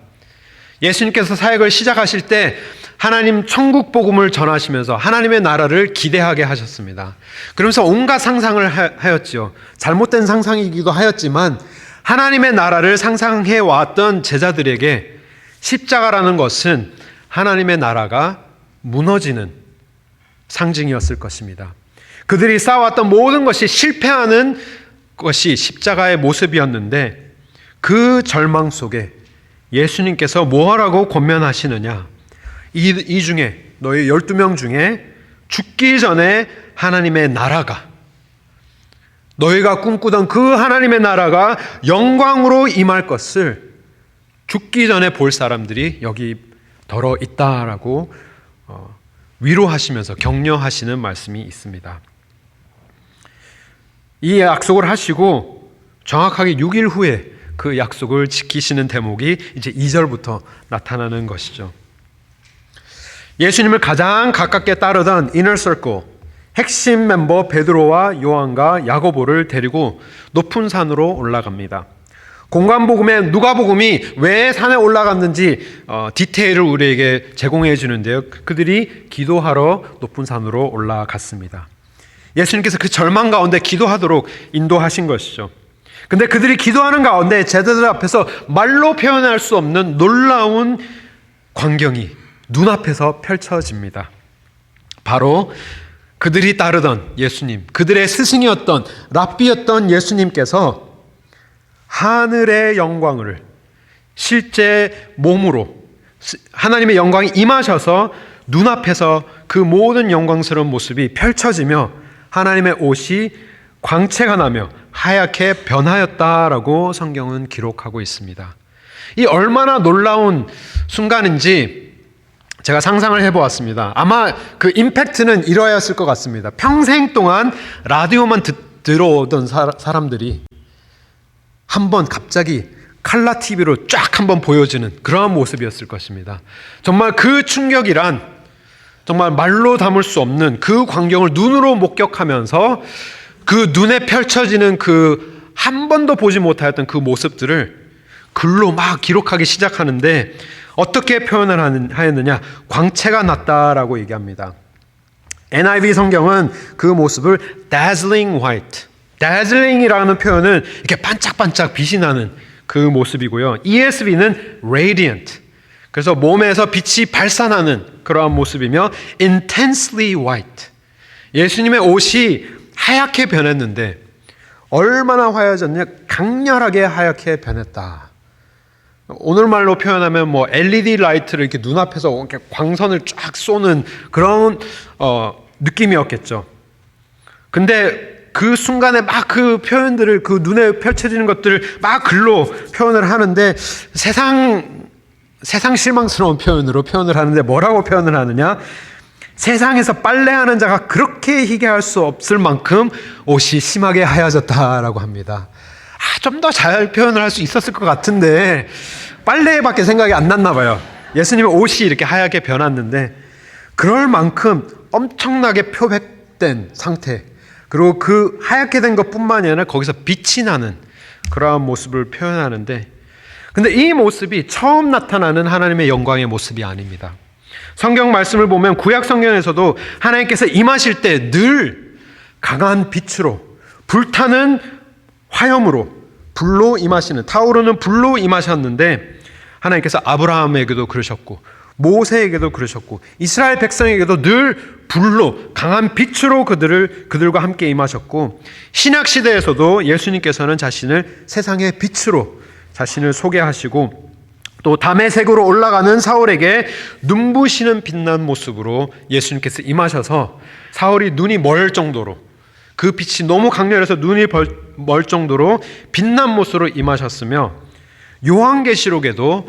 Speaker 6: 예수님께서 사역을 시작하실 때 하나님 천국 복음을 전하시면서 하나님의 나라를 기대하게 하셨습니다. 그러면서 온갖 상상을 하였지요. 잘못된 상상이기도 하였지만 하나님의 나라를 상상해 왔던 제자들에게 십자가라는 것은 하나님의 나라가 무너지는 상징이었을 것입니다. 그들이 쌓아왔던 모든 것이 실패하는 것이 십자가의 모습이었는데 그 절망 속에 예수님께서 뭐라고 권면하시느냐? 이 중에 너희 12명 중에 죽기 전에 하나님의 나라가 너희가 꿈꾸던 그 하나님의 나라가 영광으로 임할 것을 죽기 전에 볼 사람들이 여기 더러 있다라고 위로하시면서 격려하시는 말씀이 있습니다. 이 약속을 하시고 정확하게 6일 후에 그 약속을 지키시는 대목이 이제 2절부터 나타나는 것이죠. 예수님을 가장 가깝게 따르던 이너 서클, 핵심 멤버 베드로와 요한과 야고보를 데리고 높은 산으로 올라갑니다. 공관복음에 누가복음이 왜 산에 올라갔는지 디테일을 우리에게 제공해 주는데요. 그들이 기도하러 높은 산으로 올라갔습니다. 예수님께서 그 절망 가운데 기도하도록 인도하신 것이죠. 근데 그들이 기도하는 가운데 제자들 앞에서 말로 표현할 수 없는 놀라운 광경이 눈앞에서 펼쳐집니다. 바로 그들이 따르던 예수님, 그들의 스승이었던 랍비였던 예수님께서 하늘의 영광을 실제 몸으로 하나님의 영광이 임하셔서 눈앞에서 그 모든 영광스러운 모습이 펼쳐지며 하나님의 옷이 광채가 나며 하얗게 변하였다라고 성경은 기록하고 있습니다. 이 얼마나 놀라운 순간인지 제가 상상을 해보았습니다. 아마 그 임팩트는 이러했을 것 같습니다. 평생 동안 라디오만 들어오던 사람들이 한번 갑자기 칼라 TV로 쫙 한번 보여지는 그러한 모습이었을 것입니다. 정말 그 충격이란 정말 말로 담을 수 없는 그 광경을 눈으로 목격하면서 그 눈에 펼쳐지는 그 한 번도 보지 못하였던 그 모습들을 글로 막 기록하기 시작하는데 어떻게 표현을 하였느냐? 광채가 났다라고 얘기합니다. NIV 성경은 그 모습을 dazzling white, dazzling이라는 표현은 이렇게 반짝반짝 빛이 나는 그 모습이고요. ESV는 radiant, 그래서 몸에서 빛이 발산하는 그러한 모습이며 intensely white, 예수님의 옷이 하얗게 변했는데 얼마나 하얘졌냐? 강렬하게 하얗게 변했다. 오늘 말로 표현하면 뭐 LED 라이트를 이렇게 눈앞에서 이렇게 광선을 쫙 쏘는 그런 느낌이었겠죠. 근데 그 순간에 막 그 표현들을 그 눈에 펼쳐지는 것들을 막 글로 표현을 하는데 세상 실망스러운 표현으로 표현을 하는데 뭐라고 표현을 하느냐? 세상에서 빨래하는 자가 그렇게 희게할 수 없을 만큼 옷이 심하게 하얘졌다라고 합니다. 좀 더 잘 표현을 할 수 있었을 것 같은데 빨래밖에 생각이 안 났나 봐요. 예수님의 옷이 이렇게 하얗게 변했는데 그럴 만큼 엄청나게 표백된 상태, 그리고 그 하얗게 된 것뿐만이 아니라 거기서 빛이 나는 그러한 모습을 표현하는데, 근데 이 모습이 처음 나타나는 하나님의 영광의 모습이 아닙니다. 성경 말씀을 보면 구약 성경에서도 하나님께서 임하실 때 늘 강한 빛으로 불타는 화염으로 불로 임하시는, 타오르는 불로 임하셨는데 하나님께서 아브라함에게도 그러셨고 모세에게도 그러셨고 이스라엘 백성에게도 늘 불로 강한 빛으로 그들과 함께 임하셨고 신약 시대에서도 예수님께서는 자신을 세상의 빛으로 자신을 소개하시고 또 다메섹으로 올라가는 사울에게 눈부시는 빛난 모습으로 예수님께서 임하셔서 사울이 눈이 멀 정도로 그 빛이 너무 강렬해서 눈이 멀 정도로 빛난 모습으로 임하셨으며 요한계시록에도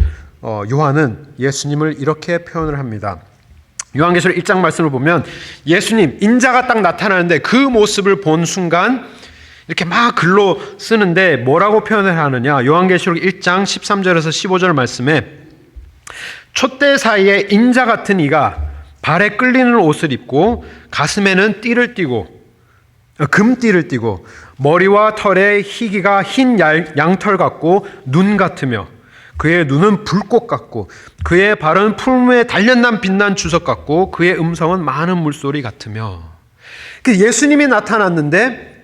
Speaker 6: 요한은 예수님을 이렇게 표현을 합니다. 요한계시록 1장 말씀을 보면 예수님 인자가 딱 나타나는데 그 모습을 본 순간 이렇게 막 글로 쓰는데 뭐라고 표현을 하느냐. 요한계시록 1장 13절에서 15절 말씀에 촛대 사이에 인자 같은 이가 발에 끌리는 옷을 입고 가슴에는 띠를 띠고 금띠를 띠고 머리와 털에 희기가 흰 양털 같고 눈 같으며 그의 눈은 불꽃 같고 그의 발은 풀무에 단련난 빛난 주석 같고 그의 음성은 많은 물소리 같으며. 예수님이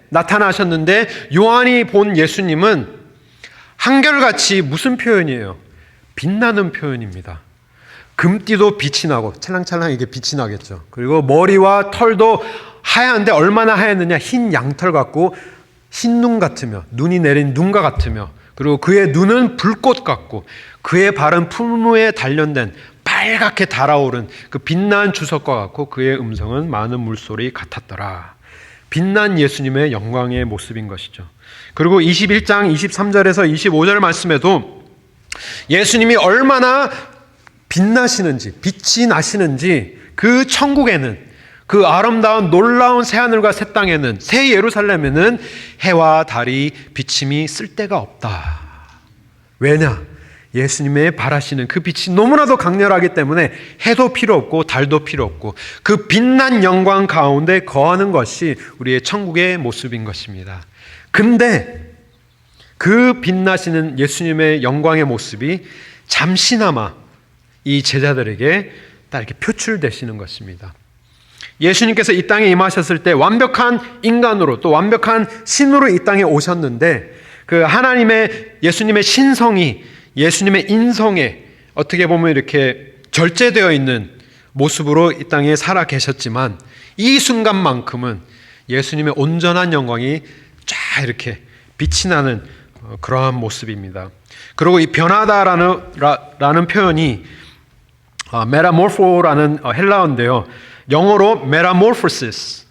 Speaker 6: 나타나셨는데 요한이 본 예수님은 한결같이 무슨 표현이에요? 빛나는 표현입니다. 금띠도 빛이 나고 찰랑찰랑 이게 빛이 나겠죠. 그리고 머리와 털도 하얀데 얼마나 하얗느냐. 흰 양털 같고 흰 눈 같으며 눈이 내린 눈과 같으며 그리고 그의 눈은 불꽃 같고 그의 발은 풀무에 단련된 빨갛게 달아오른 그 빛난 주석과 같고 그의 음성은 많은 물소리 같았더라. 빛난 예수님의 영광의 모습인 것이죠. 그리고 21장 23절에서 25절 말씀에도 예수님이 얼마나 빛나시는지 빛이 나시는지 그 천국에는 그 아름다운 놀라운 새하늘과 새 땅에는 새 예루살렘에는 해와 달이 비침이 쓸데가 없다. 왜냐? 예수님의 발하시는 그 빛이 너무나도 강렬하기 때문에 해도 필요 없고 달도 필요 없고 그 빛난 영광 가운데 거하는 것이 우리의 천국의 모습인 것입니다. 근데 그 빛나시는 예수님의 영광의 모습이 잠시나마 이 제자들에게 딱 이렇게 표출되시는 것입니다. 예수님께서 이 땅에 임하셨을 때 완벽한 인간으로 또 완벽한 신으로 이 땅에 오셨는데 그 하나님의 예수님의 신성이 예수님의 인성에 어떻게 보면 이렇게 절제되어 있는 모습으로 이 땅에 살아 계셨지만 이 순간만큼은 예수님의 온전한 영광이 쫙 이렇게 빛이 나는 그러한 모습입니다. 그리고 이 변하다라는 표현이 메라모르포라는 헬라어인데요. 영어로 메라모르포시스에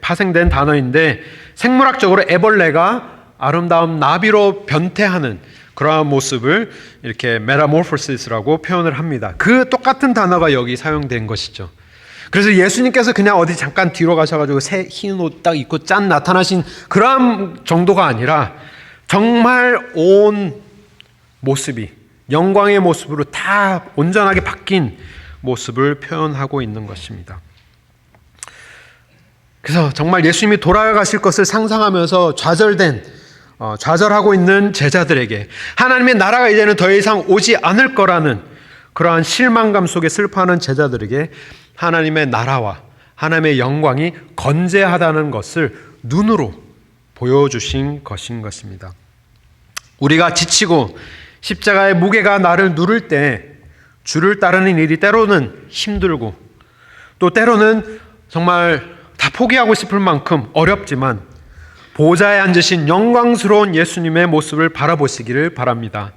Speaker 6: 파생된 단어인데 생물학적으로 애벌레가 아름다운 나비로 변태하는 그러한 모습을 이렇게 메라모르포시스라고 표현을 합니다. 그 똑같은 단어가 여기 사용된 것이죠. 그래서 예수님께서 그냥 어디 잠깐 뒤로 가셔가지고 새 흰 옷 딱 입고 짠 나타나신 그런 정도가 아니라 정말 온 모습이 영광의 모습으로 다 온전하게 바뀐 모습을 표현하고 있는 것입니다. 그래서 정말 예수님이 돌아가실 것을 상상하면서 좌절하고 있는 제자들에게 하나님의 나라가 이제는 더 이상 오지 않을 거라는 그러한 실망감 속에 슬퍼하는 제자들에게 하나님의 나라와 하나님의 영광이 건재하다는 것을 눈으로 보여주신 것인 것입니다. 우리가 지치고 십자가의 무게가 나를 누를 때 주를 따르는 일이 때로는 힘들고 또 때로는 정말 다 포기하고 싶을 만큼 어렵지만 보좌에 앉으신 영광스러운 예수님의 모습을 바라보시기를 바랍니다.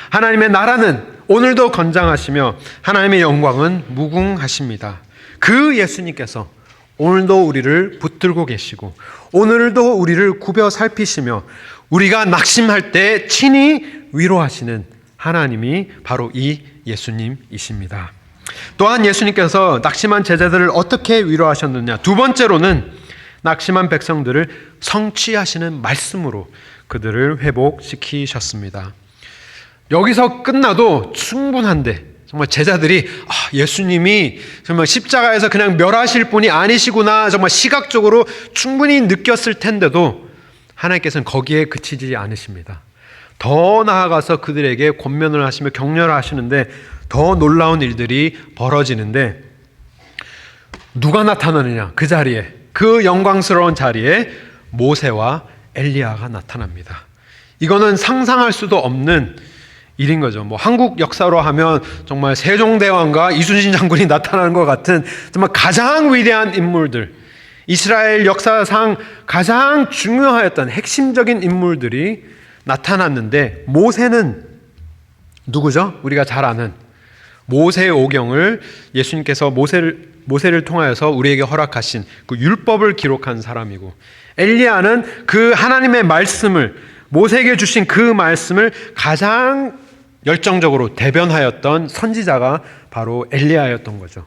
Speaker 6: 하나님의 나라는 오늘도 건장하시며 하나님의 영광은 무궁하십니다. 그 예수님께서 오늘도 우리를 붙들고 계시고 오늘도 우리를 굽여 살피시며 우리가 낙심할 때 친히 위로하시는 하나님이 바로 이 예수님이십니다. 또한 예수님께서 낙심한 제자들을 어떻게 위로하셨느냐. 두 번째로는 낙심한 백성들을 성취하시는 말씀으로 그들을 회복시키셨습니다. 여기서 끝나도 충분한데 정말 제자들이 예수님이 정말 십자가에서 그냥 멸하실 분이 아니시구나 정말 시각적으로 충분히 느꼈을 텐데도 하나님께서는 거기에 그치지 않으십니다. 더 나아가서 그들에게 권면을 하시며 격려를 하시는데 더 놀라운 일들이 벌어지는데 누가 나타나느냐. 그 자리에 그 영광스러운 자리에 모세와 엘리야가 나타납니다. 이거는 상상할 수도 없는 일인 거죠. 뭐 한국 역사로 하면 정말 세종대왕과 이순신 장군이 나타나는 것 같은 정말 가장 위대한 인물들, 이스라엘 역사상 가장 중요하였던 핵심적인 인물들이 나타났는데, 모세는 누구죠? 우리가 잘 아는 모세 오경을 예수님께서 모세를 통하여서 우리에게 허락하신 그 율법을 기록한 사람이고, 엘리야는 그 하나님의 말씀을, 모세에게 주신 그 말씀을 가장 열정적으로 대변하였던 선지자가 바로 엘리야였던 거죠.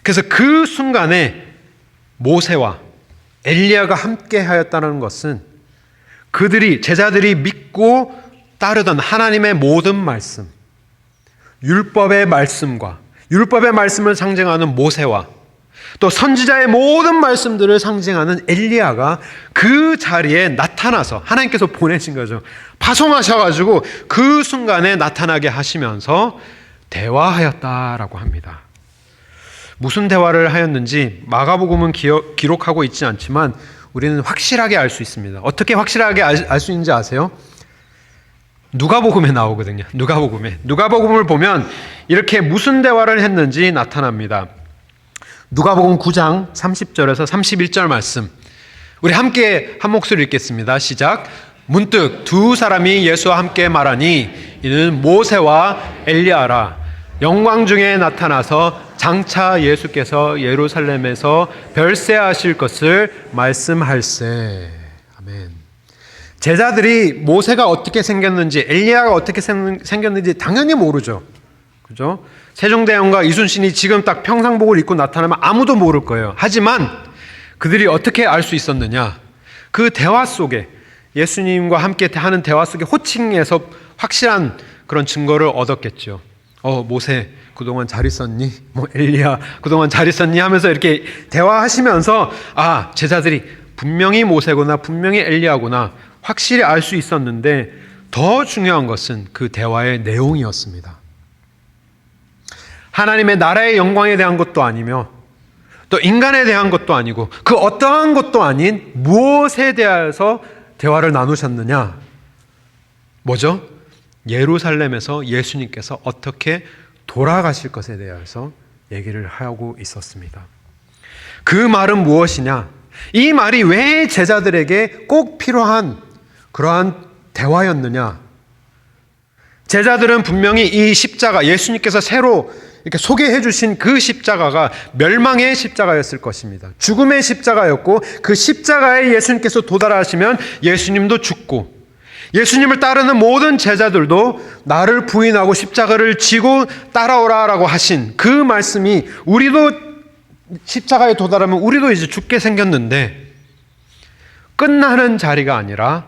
Speaker 6: 그래서 그 순간에 모세와 엘리야가 함께 하였다는 것은 그들이, 제자들이 믿고 따르던 하나님의 모든 말씀, 율법의 말씀과 율법의 말씀을 상징하는 모세와 또 선지자의 모든 말씀들을 상징하는 엘리야가 그 자리에 나타나서 하나님께서 보내신 거죠. 파송하셔가지고 그 순간에 나타나게 하시면서 대화하였다라고 합니다. 무슨 대화를 하였는지 마가복음은 기록하고 있지 않지만 우리는 확실하게 알 수 있습니다. 어떻게 확실하게 알 수 있는지 아세요? 누가복음에 나오거든요. 누가복음을 보면 이렇게 무슨 대화를 했는지 나타납니다. 누가복음 9장 30절에서 31절 말씀, 우리 함께 한 목소리 읽겠습니다. 시작. 문득 두 사람이 예수와 함께 말하니 이는 모세와 엘리야라. 영광 중에 나타나서 장차 예수께서 예루살렘에서 별세하실 것을 말씀할세. 아멘. 제자들이 모세가 어떻게 생겼는지, 엘리야가 어떻게 생겼는지 당연히 모르죠. 그죠? 세종대왕과 이순신이 지금 딱 평상복을 입고 나타나면 아무도 모를 거예요. 하지만 그들이 어떻게 알 수 있었느냐? 그 대화 속에, 예수님과 함께 하는 대화 속에 호칭에서 확실한 그런 증거를 얻었겠죠. 모세 그동안 잘 있었니? 엘리야 그동안 잘 있었니? 하면서 이렇게 대화하시면서 제자들이 분명히 모세구나, 분명히 엘리야구나 확실히 알 수 있었는데, 더 중요한 것은 그 대화의 내용이었습니다. 하나님의 나라의 영광에 대한 것도 아니며 또 인간에 대한 것도 아니고 그 어떠한 것도 아닌 무엇에 대해서 대화를 나누셨느냐? 뭐죠? 예루살렘에서 예수님께서 어떻게 돌아가실 것에 대해서 얘기를 하고 있었습니다. 그 말은 무엇이냐? 이 말이 왜 제자들에게 꼭 필요한 그러한 대화였느냐? 제자들은 분명히 이 십자가, 예수님께서 새로 이렇게 소개해 주신 그 십자가가 멸망의 십자가였을 것입니다. 죽음의 십자가였고, 그 십자가에 예수님께서 도달하시면 예수님도 죽고, 예수님을 따르는 모든 제자들도 나를 부인하고 십자가를 지고 따라오라라고 하신 그 말씀이, 우리도 십자가에 도달하면 우리도 이제 죽게 생겼는데, 끝나는 자리가 아니라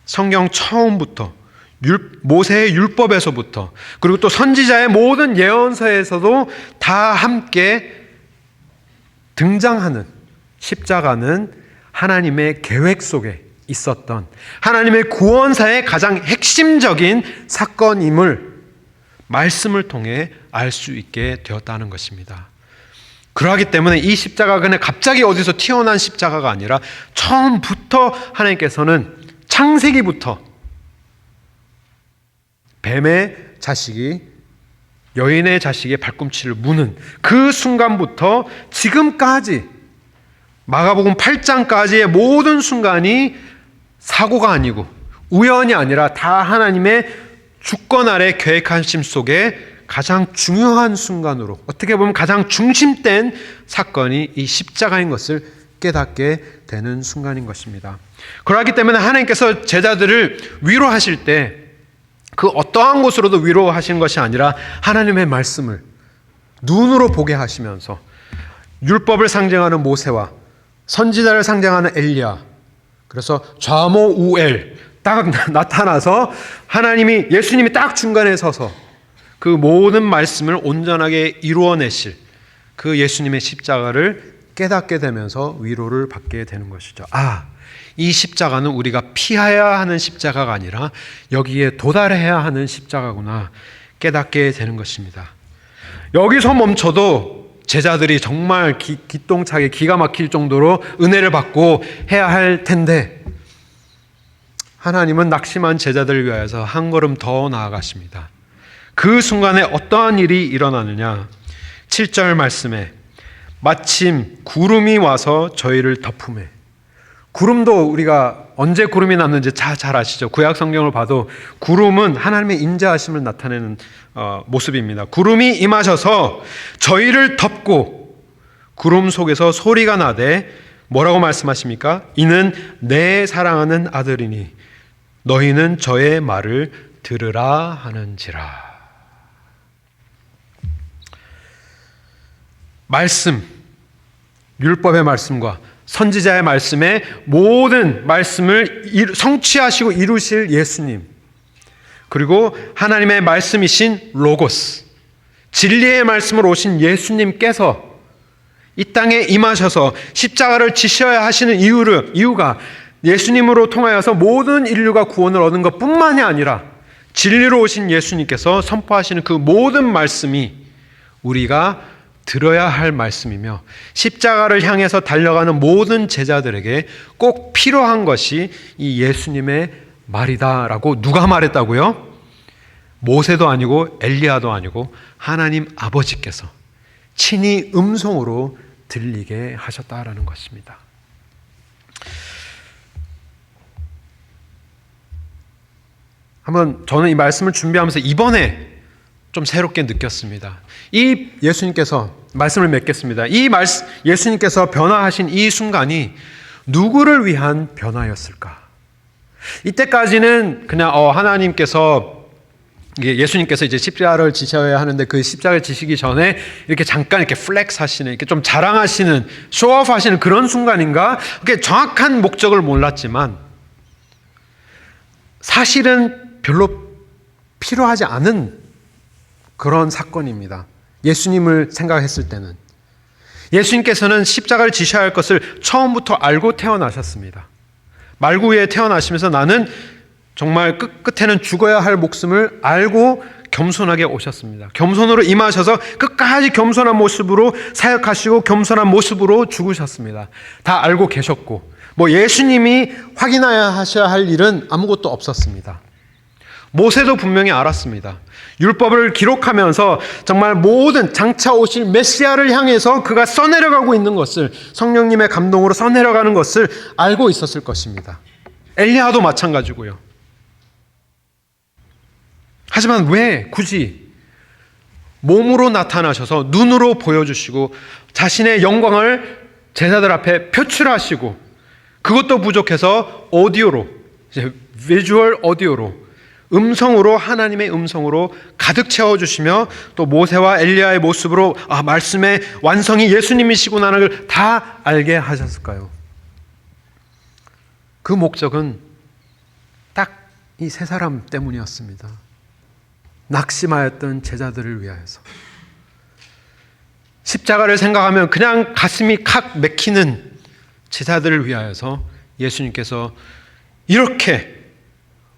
Speaker 6: 성경 처음부터 모세의 율법에서부터, 그리고 또 선지자의 모든 예언서에서도 다 함께 등장하는 십자가는 하나님의 계획 속에 있었던 하나님의 구원사의 가장 핵심적인 사건임을 말씀을 통해 알 수 있게 되었다는 것입니다. 그러하기 때문에 이 십자가가 그냥 갑자기 어디서 튀어나온 십자가가 아니라 처음부터 하나님께서는, 창세기부터 뱀의 자식이 여인의 자식의 발꿈치를 무는 그 순간부터 지금까지, 마가복음 8장까지의 모든 순간이 사고가 아니고 우연이 아니라 다 하나님의 주권 아래 계획하심 속에 가장 중요한 순간으로, 어떻게 보면 가장 중심된 사건이 이 십자가인 것을 깨닫게 되는 순간인 것입니다. 그러기 때문에 하나님께서 제자들을 위로하실 때 그 어떠한 것으로도 위로하신 것이 아니라 하나님의 말씀을 눈으로 보게 하시면서 율법을 상징하는 모세와 선지자를 상징하는 엘리야, 그래서 좌모우엘 딱 나타나서 하나님이, 예수님이 딱 중간에 서서 그 모든 말씀을 온전하게 이루어내실 그 예수님의 십자가를 깨닫게 되면서 위로를 받게 되는 것이죠. 이 십자가는 우리가 피해야 하는 십자가가 아니라 여기에 도달해야 하는 십자가구나 깨닫게 되는 것입니다. 여기서 멈춰도 제자들이 정말 기똥차게 기가 막힐 정도로 은혜를 받고 해야 할 텐데, 하나님은 낙심한 제자들을 위하여서 한 걸음 더 나아가십니다. 그 순간에 어떠한 일이 일어나느냐? 7절 말씀에 마침 구름이 와서 저희를 덮음에. 구름도 우리가 언제 구름이 났는지 잘 아시죠? 구약 성경을 봐도 구름은 하나님의 인자하심을 나타내는 모습입니다. 구름이 임하셔서 저희를 덮고 구름 속에서 소리가 나되 뭐라고 말씀하십니까? 이는 내 사랑하는 아들이니 너희는 저의 말을 들으라 하는지라. 말씀, 율법의 말씀과 선지자의 말씀에 모든 말씀을 성취하시고 이루실 예수님, 그리고 하나님의 말씀이신 로고스, 진리의 말씀으로 오신 예수님께서 이 땅에 임하셔서 십자가를 지셔야 하시는 이유가 예수님으로 통하여서 모든 인류가 구원을 얻는 것뿐만이 아니라 진리로 오신 예수님께서 선포하시는 그 모든 말씀이 우리가 들어야 할 말씀이며 십자가를 향해서 달려가는 모든 제자들에게 꼭 필요한 것이 이 예수님의 말이다라고 누가 말했다고요? 모세도 아니고 엘리야도 아니고 하나님 아버지께서 친히 음성으로 들리게 하셨다라는 것입니다. 한번 저는 이 말씀을 준비하면서 이번에 좀 새롭게 느꼈습니다. 이 예수님께서 말씀을 맺겠습니다. 예수님께서 변화하신 이 순간이 누구를 위한 변화였을까? 이때까지는 그냥 예수님께서 이제 십자가를 지셔야 하는데 그 십자가를 지시기 전에 이렇게 잠깐 이렇게 플렉스 하시는, 이렇게 좀 자랑하시는, 쇼오프 하시는 그런 순간인가? 그게 정확한 목적을 몰랐지만 사실은 별로 필요하지 않은 그런 사건입니다. 예수님을 생각했을 때는. 예수님께서는 십자가를 지셔야 할 것을 처음부터 알고 태어나셨습니다. 말구에 태어나시면서 나는 정말 끝에는 죽어야 할 목숨을 알고 겸손하게 오셨습니다. 겸손으로 임하셔서 끝까지 겸손한 모습으로 사역하시고 겸손한 모습으로 죽으셨습니다. 다 알고 계셨고 예수님이 확인해야 하셔야 할 일은 아무것도 없었습니다. 모세도 분명히 알았습니다. 율법을 기록하면서 정말 모든 장차 오실 메시아를 향해서 그가 써내려가고 있는 것을, 성령님의 감동으로 써내려가는 것을 알고 있었을 것입니다. 엘리야도 마찬가지고요. 하지만 왜 굳이 몸으로 나타나셔서 눈으로 보여주시고 자신의 영광을 제자들 앞에 표출하시고 그것도 부족해서 오디오로, 비주얼 오디오로, 음성으로, 하나님의 음성으로 가득 채워주시며 또 모세와 엘리야의 모습으로 말씀의 완성이 예수님이시구나라는 걸 다 알게 하셨을까요? 그 목적은 딱 이 세 사람 때문이었습니다. 낙심하였던 제자들을 위하여서. 십자가를 생각하면 그냥 가슴이 칵 맥히는 제자들을 위하여서 예수님께서 이렇게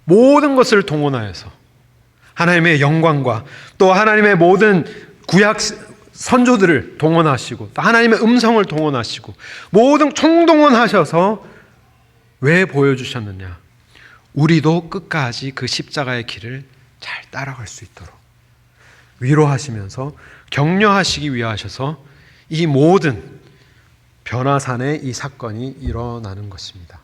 Speaker 6: 모든 것을 동원하여서 하나님의 영광과 또 하나님의 모든 구약 선조들을 동원하시고 또 하나님의 음성을 동원하시고 모든 총동원하셔서 왜 보여주셨느냐? 우리도 끝까지 그 십자가의 길을 잘 따라갈 수 있도록 위로하시면서 격려하시기 위하셔서 이 모든 변화산의 이 사건이 일어나는 것입니다.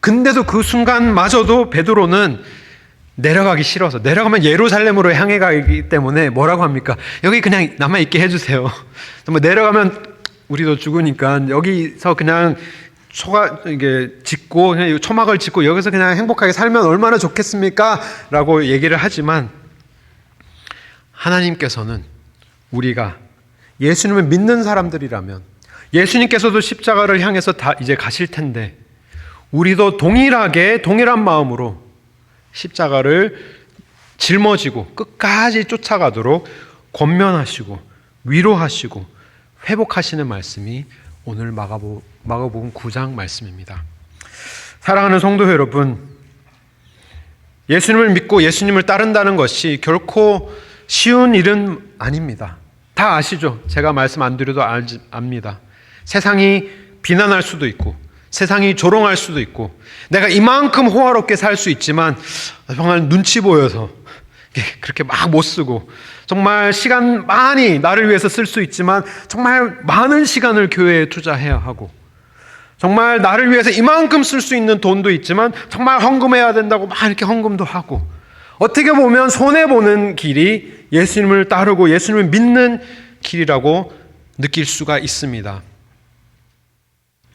Speaker 6: 근데도 그 순간마저도 베드로는 내려가기 싫어서, 내려가면 예루살렘으로 향해 가기 때문에 뭐라고 합니까? 여기 그냥 남아있게 해주세요. 내려가면 우리도 죽으니까 여기서 그냥 그냥 초막을 짓고 여기서 그냥 행복하게 살면 얼마나 좋겠습니까? 라고 얘기를 하지만 하나님께서는 우리가 예수님을 믿는 사람들이라면 예수님께서도 십자가를 향해서 다 이제 가실 텐데 우리도 동일한 마음으로 십자가를 짊어지고 끝까지 쫓아가도록 권면하시고 위로하시고 회복하시는 말씀이 오늘 마가복음 9장 말씀입니다. 사랑하는 성도 여러분, 예수님을 믿고 예수님을 따른다는 것이 결코 쉬운 일은 아닙니다. 다 아시죠? 제가 말씀 안 드려도 압니다. 세상이 비난할 수도 있고 세상이 조롱할 수도 있고 내가 이만큼 호화롭게 살 수 있지만 정말 눈치 보여서 그렇게 막 못 쓰고 정말 시간 많이 나를 위해서 쓸 수 있지만 정말 많은 시간을 교회에 투자해야 하고 정말 나를 위해서 이만큼 쓸 수 있는 돈도 있지만 정말 헌금해야 된다고 막 이렇게 헌금도 하고 어떻게 보면 손해보는 길이 예수님을 따르고 예수님을 믿는 길이라고 느낄 수가 있습니다.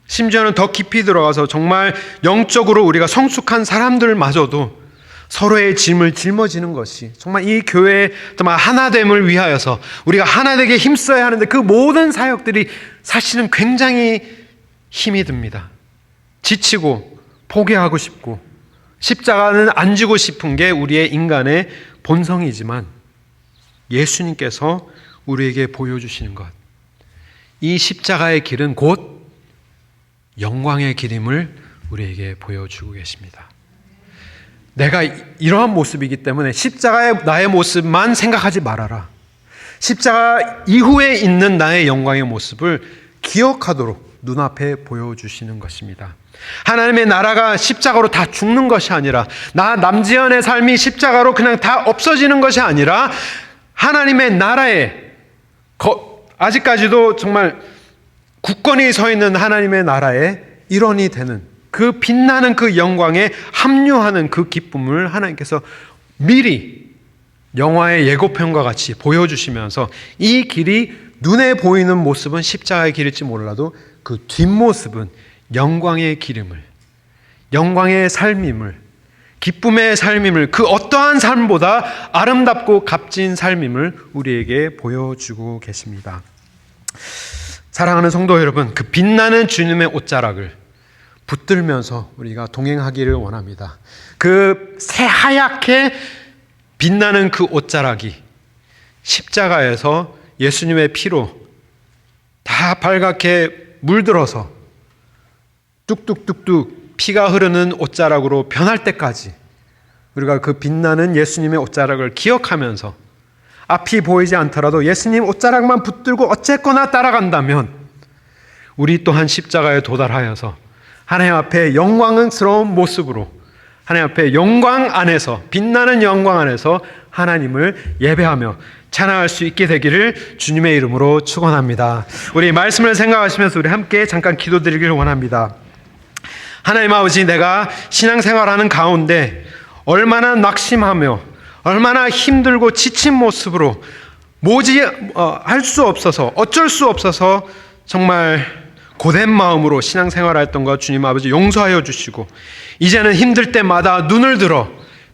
Speaker 6: 심지어는 더 깊이 들어가서 정말 영적으로 우리가 성숙한 사람들마저도 서로의 짐을 짊어지는 것이 정말 이 교회의 정말 하나됨을 위하여서 우리가 하나되게 힘써야 하는데 그 모든 사역들이 사실은 굉장히 힘이 듭니다. 지치고 포기하고 싶고 십자가는 안 지고 싶은 게 우리의 인간의 본성이지만 예수님께서 우리에게 보여주시는 것, 이 십자가의 길은 곧 영광의 길임을 우리에게 보여주고 계십니다. 내가 이러한 모습이기 때문에 십자가의 나의 모습만 생각하지 말아라. 십자가 이후에 있는 나의 영광의 모습을 기억하도록 눈앞에 보여주시는 것입니다. 하나님의 나라가 십자가로 다 죽는 것이 아니라 나 남지연의 삶이 십자가로 그냥 다 없어지는 것이 아니라 하나님의 나라에 아직까지도 정말 굳건히 서 있는 하나님의 나라의 일원이 되는 그 빛나는 그 영광에 합류하는 그 기쁨을 하나님께서 미리 영화의 예고편과 같이 보여주시면서 이 길이 눈에 보이는 모습은 십자가의 길일지 몰라도 그 뒷모습은 영광의 길임을, 영광의 삶임을, 기쁨의 삶임을, 그 어떠한 삶보다 아름답고 값진 삶임을 우리에게 보여주고 계십니다. 사랑하는 성도 여러분, 그 빛나는 주님의 옷자락을 붙들면서 우리가 동행하기를 원합니다. 그 새하얗게 빛나는 그 옷자락이 십자가에서 예수님의 피로 다 발갛게 물들어서 뚝뚝뚝뚝 피가 흐르는 옷자락으로 변할 때까지 우리가 그 빛나는 예수님의 옷자락을 기억하면서 앞이 보이지 않더라도 예수님 옷자락만 붙들고 어쨌거나 따라간다면 우리 또한 십자가에 도달하여서 하나님 앞에 영광스러운 모습으로 하나님 앞에 영광 안에서 빛나는 영광 안에서 하나님을 예배하며 찬양할 수 있게 되기를 주님의 이름으로 축원합니다. 우리 말씀을 생각하시면서 우리 함께 잠깐 기도드리기를 원합니다. 하나님 아버지, 내가 신앙생활하는 가운데 얼마나 낙심하며 얼마나 힘들고 지친 모습으로 할 수 없어서 어쩔 수 없어서 정말 고된 마음으로 신앙생활했던 것 주님 아버지 용서하여 주시고 이제는 힘들 때마다 눈을 들어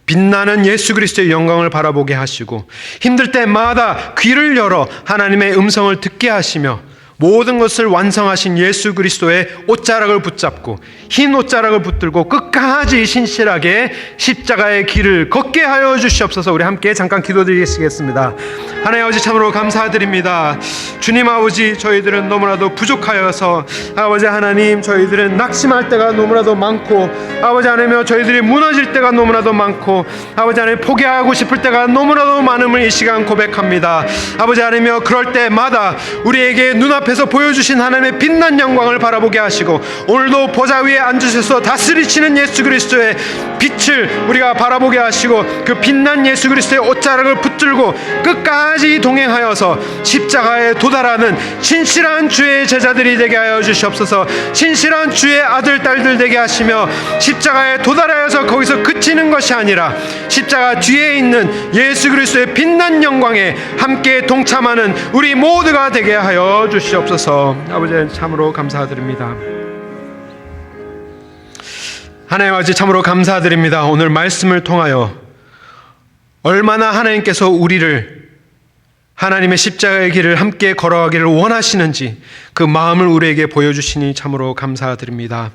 Speaker 6: 빛나는 예수 그리스도의 영광을 바라보게 하시고 힘들 때마다 귀를 열어 하나님의 음성을 듣게 하시며 모든 것을 완성하신 예수 그리스도의 옷자락을 붙잡고 흰 옷자락을 붙들고 끝까지 신실하게 십자가의 길을 걷게 하여 주시옵소서. 우리 함께 잠깐 기도드리겠습니다. 하나님 아버지, 참으로 감사드립니다. 주님 아버지, 저희들은 너무나도 부족하여서 아버지 하나님, 저희들은 낙심할 때가 너무나도 많고 아버지 하나님, 저희들이 무너질 때가 너무나도 많고 아버지 하나님, 포기하고 싶을 때가 너무나도 많음을 이 시간 고백합니다. 아버지 하나님, 그럴 때마다 우리에게 눈앞에서 보여주신 하나님의 빛난 영광을 바라보게 하시고 오늘도 보좌 위에 앉으셔서 다스리시는 예수 그리스도의 빛을 우리가 바라보게 하시고 그 빛난 예수 그리스도의 옷자락을 붙들고 끝까지 동행하여서 십자가에 도달하는 신실한 주의 제자들이 되게 하여 주시옵소서. 신실한 주의 아들 딸들 되게 하시며 십자가에 도달하여서 거기서 그치는 것이 아니라 십자가 뒤에 있는 예수 그리스도의 빛난 영광에 함께 동참하는 우리 모두가 되게 하여 주시옵소서. 아버지, 참으로 감사드립니다. 하나님 아버지, 참으로 감사드립니다. 오늘 말씀을 통하여 얼마나 하나님께서 우리를 하나님의 십자가의 길을 함께 걸어가기를 원하시는지 그 마음을 우리에게 보여주시니 참으로 감사드립니다.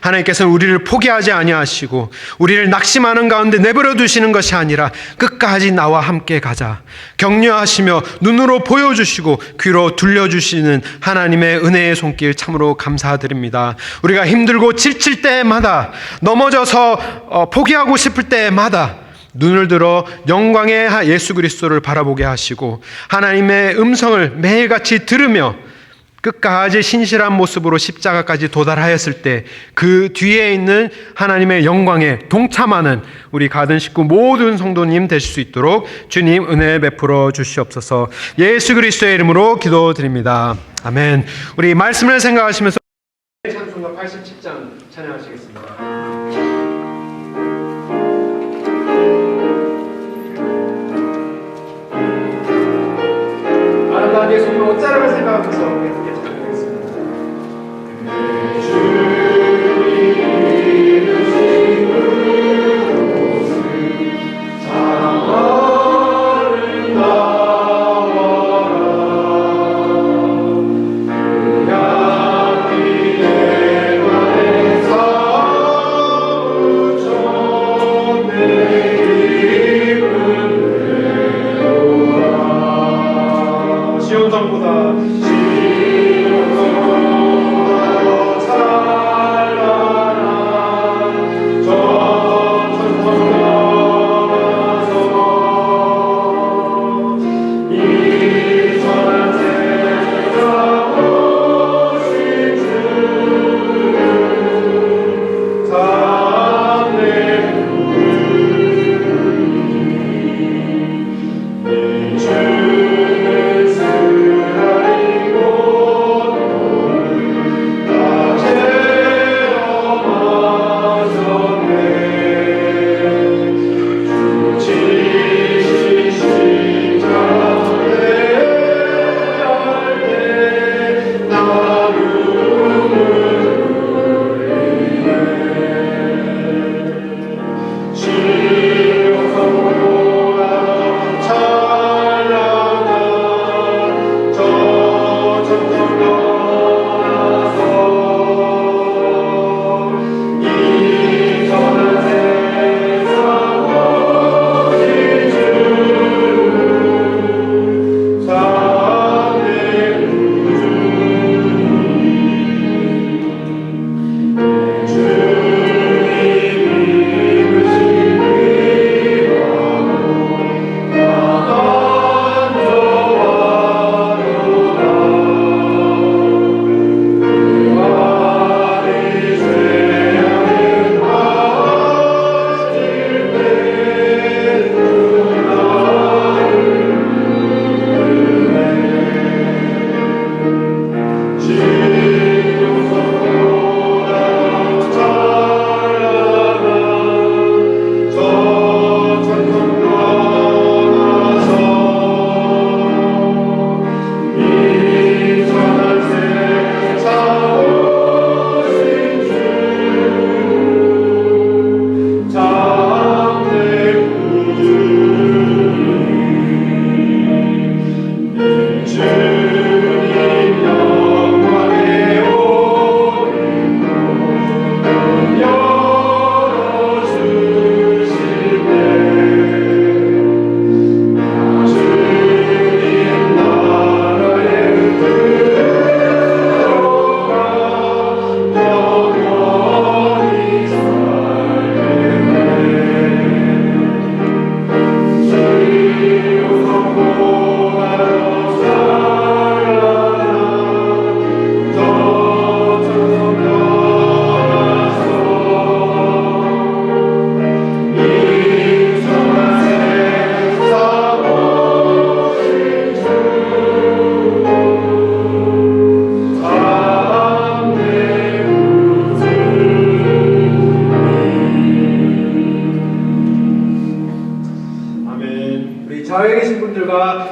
Speaker 6: 하나님께서는 우리를 포기하지 아니하시고 우리를 낙심하는 가운데 내버려 두시는 것이 아니라 끝까지 나와 함께 가자 격려하시며 눈으로 보여주시고 귀로 들려주시는 하나님의 은혜의 손길 참으로 감사드립니다. 우리가 힘들고 지칠 때마다 넘어져서 포기하고 싶을 때마다 눈을 들어 영광의 예수 그리스도를 바라보게 하시고 하나님의 음성을 매일같이 들으며 끝까지 신실한 모습으로 십자가까지 도달하였을 때 그 뒤에 있는 하나님의 영광에 동참하는 우리 가든 식구 모든 성도님 되실 수 있도록 주님 은혜 베풀어 주시옵소서. 예수 그리스도의 이름으로 기도드립니다. 아멘. 우리 말씀을 생각하시면서
Speaker 3: 찬송가 87장 찬양하시겠습니다. 아름다운 예수님의 옷자락을 생각하면서 우리 함께 찬양하겠습니다.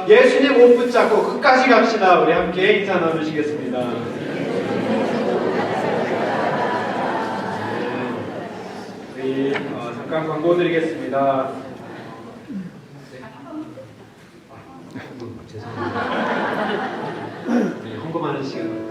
Speaker 3: 예수님 옷 붙잡고 끝까지 갑시다. 우리 함께 인사 나누시겠습니다. 우리 잠깐 광고 드리겠습니다. 죄송합니다. 우리 헌금하는 시간.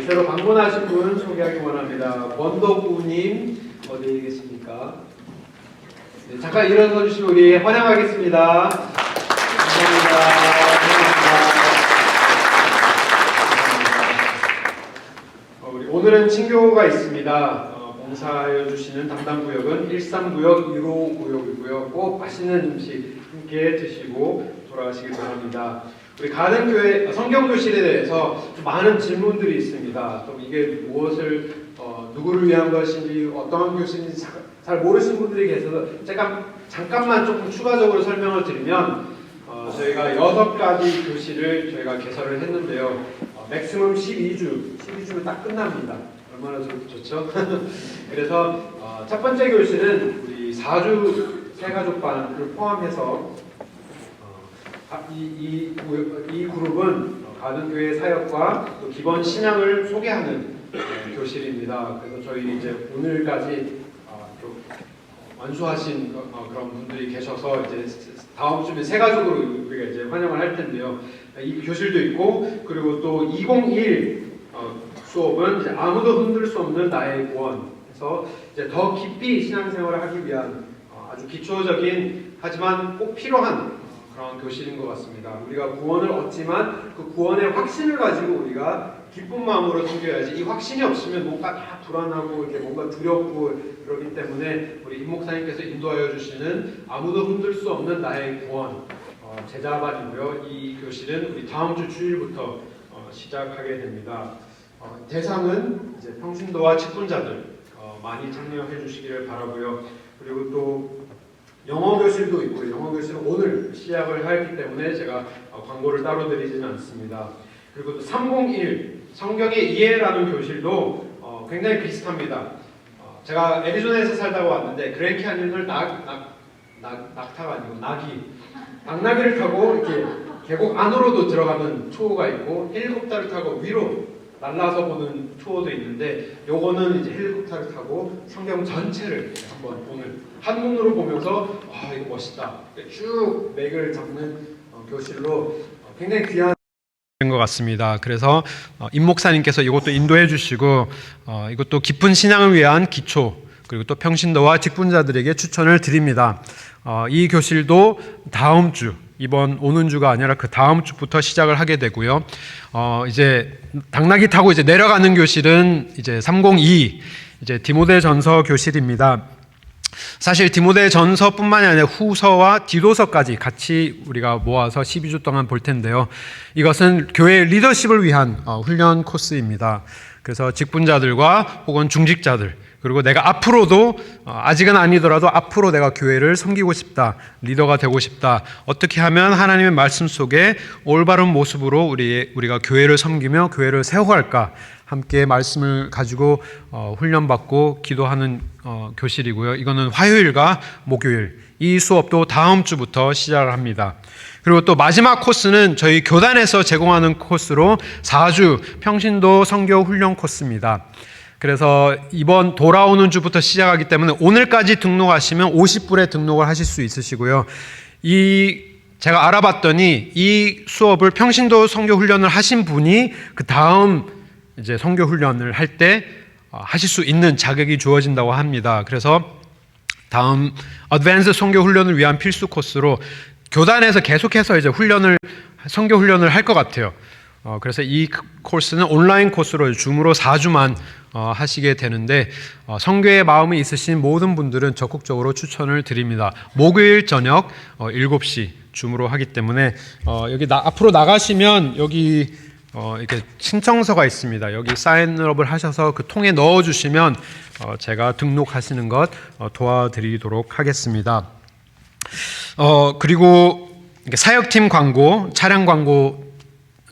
Speaker 3: 새로 방문하신 분 소개하기 원합니다. 원더구님 어디에 계십니까? 네, 잠깐 일어서 주시면 우리 환영하겠습니다. 감사합니다. 우리 오늘은 친교가 있습니다. 봉사하여 주시는 담당 구역은 13구역 1호 구역이고요. 꼭 맛있는 음식 함께 드시고 돌아가시길 바랍니다. 우리 가든교회 성경교실에 대해서 좀 많은 질문들이 있습니다. 또 이게 무엇을 누구를 위한 것인지 어떠한 교실인지 잘 모르시는 분들이 계셔서 제가 잠깐만 조금 추가적으로 설명을 드리면 저희가 6가지 교실을 저희가 개설을 했는데요. 맥시멈 12주면 딱 끝납니다. 얼마나 좋죠? 그래서 첫 번째 교실은 우리 4주 새가족반을 포함해서 이 그룹은 가든교회 사역과 또 기본 신앙을 소개하는 교실입니다. 그래서 저희 이제 오늘까지 좀 완수하신 그런 분들이 계셔서 이제 다음 주면 새가족으로 우리가 이제 환영을 할 텐데요. 이 교실도 있고 그리고 또 2021 수업은 이제 아무도 흔들 수 없는 나의 구원에서 이제 더 깊이 신앙생활을 하기 위한 아주 기초적인 하지만 꼭 필요한 그런 교실인 것 같습니다. 우리가 구원을 얻지만 그 구원의 확신을 가지고 우리가 기쁜 마음으로 섬겨야지 이 확신이 없으면 뭔가 다 불안하고 이렇게 뭔가 두렵고 그렇기 때문에 우리 임 목사님께서 인도하여 주시는 아무도 흔들 수 없는 나의 구원 제자반이고요. 이 교실은 우리 다음 주 주일부터 시작하게 됩니다. 대상은 이제 평신도와 직분자들 많이 참여해 주시기를 바라고요. 그리고 또 영어 교실도 있고 영어 교실은 오늘 시작을 하였기 때문에 제가 광고를 따로 드리지는 않습니다. 그리고 또 301 성경의 이해라는 교실도 굉장히 비슷합니다. 제가 애리조나에서 살다가 왔는데 그랜 캐니언을 낙타가 아니고 낙나기를 타고 이렇게 계곡 안으로도 들어가는 투어가 있고 헬리콥터를 타고 위로 날라서 보는 투어도 있는데 요거는 이제 헬리콥터를 타고 성경 전체를 한번 오늘 한눈으로 보면서 이거 멋있다 쭉 맥을 잡는 교실로 굉장히 귀한
Speaker 6: 것 같습니다. 그래서 임 목사님께서 이것도 인도해 주시고 이것도 깊은 신앙을 위한 기초 그리고 또 평신도와 직분자들에게 추천을 드립니다. 이 교실도 다음 주 이번 오는 주가 아니라 그 다음 주부터 시작을 하게 되고요. 이제 당나귀 타고 이제 내려가는 교실은 이제 302 이제 디모데전서 교실입니다. 사실 디모데전서뿐만이 아니라 후서와 디도서까지 같이 우리가 모아서 12주 동안 볼 텐데요. 이것은 교회 리더십을 위한 훈련 코스입니다. 그래서 직분자들과 혹은 중직자들 그리고 내가 앞으로도 아직은 아니더라도 앞으로 내가 교회를 섬기고 싶다, 리더가 되고 싶다. 어떻게 하면 하나님의 말씀 속에 올바른 모습으로 우리가 교회를 섬기며 교회를 세워갈까? 함께 말씀을 가지고 훈련받고 기도하는 교실이고요. 이거는 화요일과 목요일 이 수업도 다음 주부터 시작을 합니다. 그리고 또 마지막 코스는 저희 교단에서 제공하는 코스로 4주 평신도 선교 훈련 코스입니다. 그래서 이번 돌아오는 주부터 시작하기 때문에 오늘까지 등록하시면 50불에 등록을 하실 수 있으시고요. 제가 알아봤더니 이 수업을 평신도 선교 훈련을 하신 분이 그 다음 이제 선교 훈련을 할 때 하실 수 있는 자격이 주어진다고 합니다. 그래서 다음 어드밴스 선교 훈련을 위한 필수 코스로 교단에서 계속해서 이제 선교 훈련을 할 것 같아요. 그래서 이 코스는 온라인 코스로 줌으로 4주만 하시게 되는데 선교의 마음이 있으신 모든 분들은 적극적으로 추천을 드립니다. 목요일 저녁 7시 줌으로 하기 때문에 여기 앞으로 나가시면 여기 이렇게 신청서가 있습니다. 여기 사인업을 하셔서 그 통에 넣어주시면 제가 등록하시는 것 도와드리도록 하겠습니다. 그리고 사역팀 광고,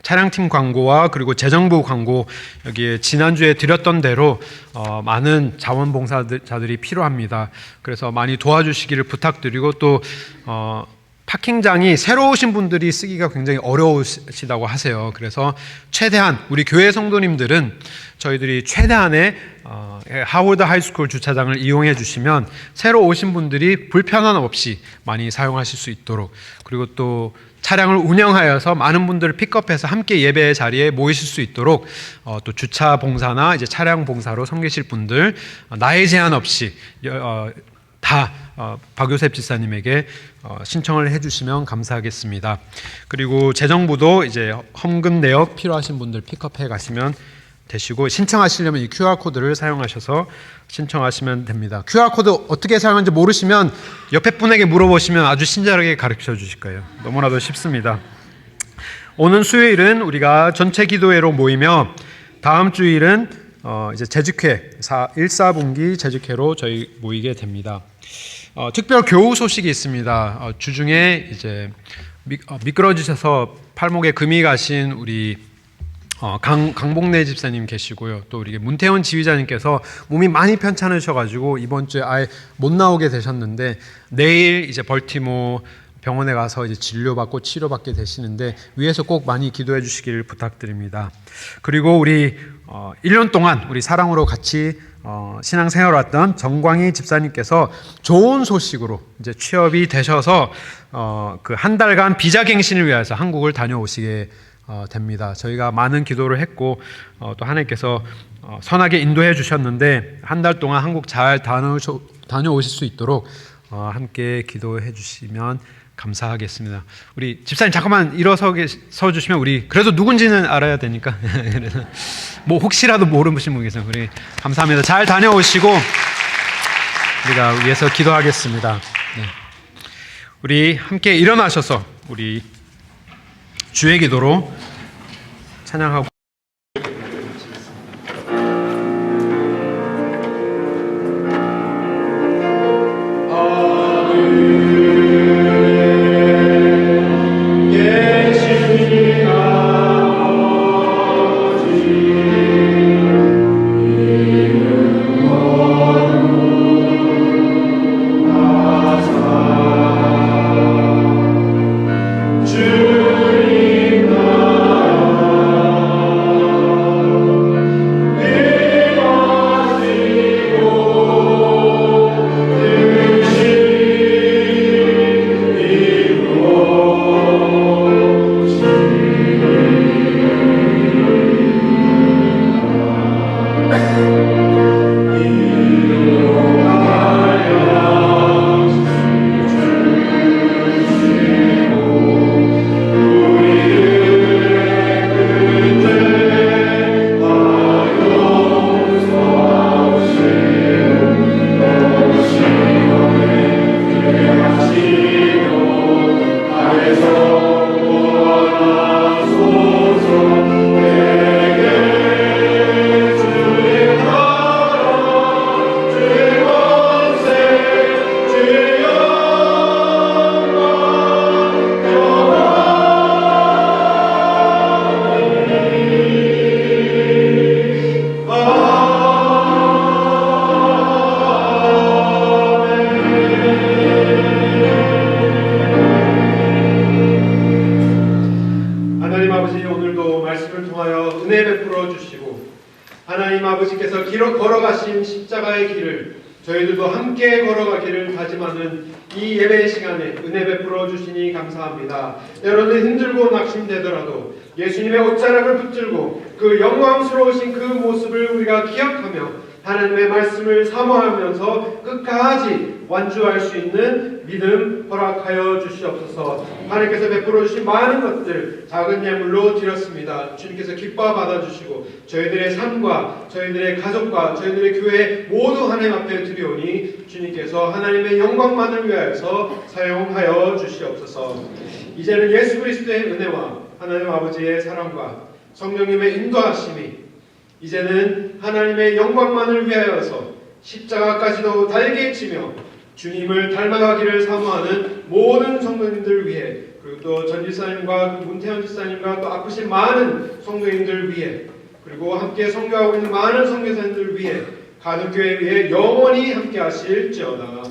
Speaker 6: 차량팀 광고와 그리고 재정부 광고 여기에 지난주에 드렸던 대로 많은 자원봉사자들이 필요합니다. 그래서 많이 도와주시기를 부탁드리고 또 파킹장이 새로 오신 분들이 쓰기가 굉장히 어려우시다고 하세요. 그래서 최대한 우리 교회 성도님들은 저희들이 최대한의 하워드 하이스쿨 주차장을 이용해 주시면 새로 오신 분들이 불편함 없이 많이 사용하실 수 있도록 그리고 또 차량을 운영하여서 많은 분들을 픽업해서 함께 예배 자리에 모이실 수 있도록 또 주차 봉사나 이제 차량 봉사로 섬기실 분들 나이 제한 없이 다 박요셉 집사님에게 신청을 해주시면 감사하겠습니다. 그리고 재정부도 이제 헌금 내역 필요하신 분들 픽업해 가시면 되시고, 신청하시려면 이 QR코드를 사용하셔서 신청하시면 됩니다. QR코드 어떻게 사용하는지 모르시면 옆에 분에게 물어보시면 아주 친절하게 가르쳐 주실 거예요. 너무나도 쉽습니다. 오는 수요일은 우리가 전체 기도회로 모이며 다음 주일은 이제 재직회 1사분기 재직회로 저희 모이게 됩니다. 특별 교우 소식이 있습니다. 주중에 이제 미끄러지셔서 팔목에 금이 가신 우리 강복래 집사님 계시고요. 또 우리 문태원 지휘자님께서 몸이 많이 편찮으셔가지고 이번 주에 아예 못 나오게 되셨는데, 내일 이제 벌티모 병원에 가서 이제 진료받고 치료받게 되시는데 위에서 꼭 많이 기도해 주시기를 부탁드립니다. 그리고 우리 1년 동안 우리 사랑으로 같이 신앙생활을 왔던 정광희 집사님께서 좋은 소식으로 이제 취업이 되셔서 그 한 달간 비자갱신을 위해서 한국을 다녀오시게 됩니다. 저희가 많은 기도를 했고 또 하나님께서 선하게 인도해 주셨는데 한 달 동안 한국 잘 다녀오실 수 있도록 함께 기도해 주시면 감사하겠습니다. 우리 집사님 잠깐만 일어서 주시면 우리 그래도 누군지는 알아야 되니까 그래서 뭐 혹시라도 모르신 분 계세요. 우리 감사합니다. 잘 다녀오시고 우리가 위해서 기도하겠습니다. 네. 우리 함께 일어나셔서 우리 주의 기도로 찬양하고
Speaker 3: 걸어가신 십자가의 길을 저희들도 함께 걸어가기를 다짐하는 이 예배 시간에 은혜 베풀어 주시니 감사합니다. 여러분들 힘들고 낙심되더라도 예수님의 옷자락을 붙들고 그 영광스러우신 그 모습을 우리가 기억하며 하나님의 말씀을 사모하면서 끝까지 완주할 수 있는 믿음 허락하여 주시옵소서. 하나님께서 베풀어 주신 많은 것들 작은 예물로 드렸습니다. 주님께서 기뻐 받아주시고 저희들의 삶과 저희들의 가족과 저희들의 교회 모두 하나님 앞에 드리오니 주님께서 하나님의 영광만을 위하여서 사용하여 주시옵소서. 이제는 예수 그리스도의 은혜와 하나님 아버지의 사랑과 성령님의 인도하심이 이제는 하나님의 영광만을 위하여서 십자가까지도 달게 지며 주님을 닮아가기를 사모하는 모든 성도님들 위해, 그리고 또 전지사님과 문태현 지사님과 또 아프신 많은 성도님들 위해, 그리고 함께 선교하고 있는 많은 선교사님들 위해, 가족교회 위해 영원히 함께 하실지어다.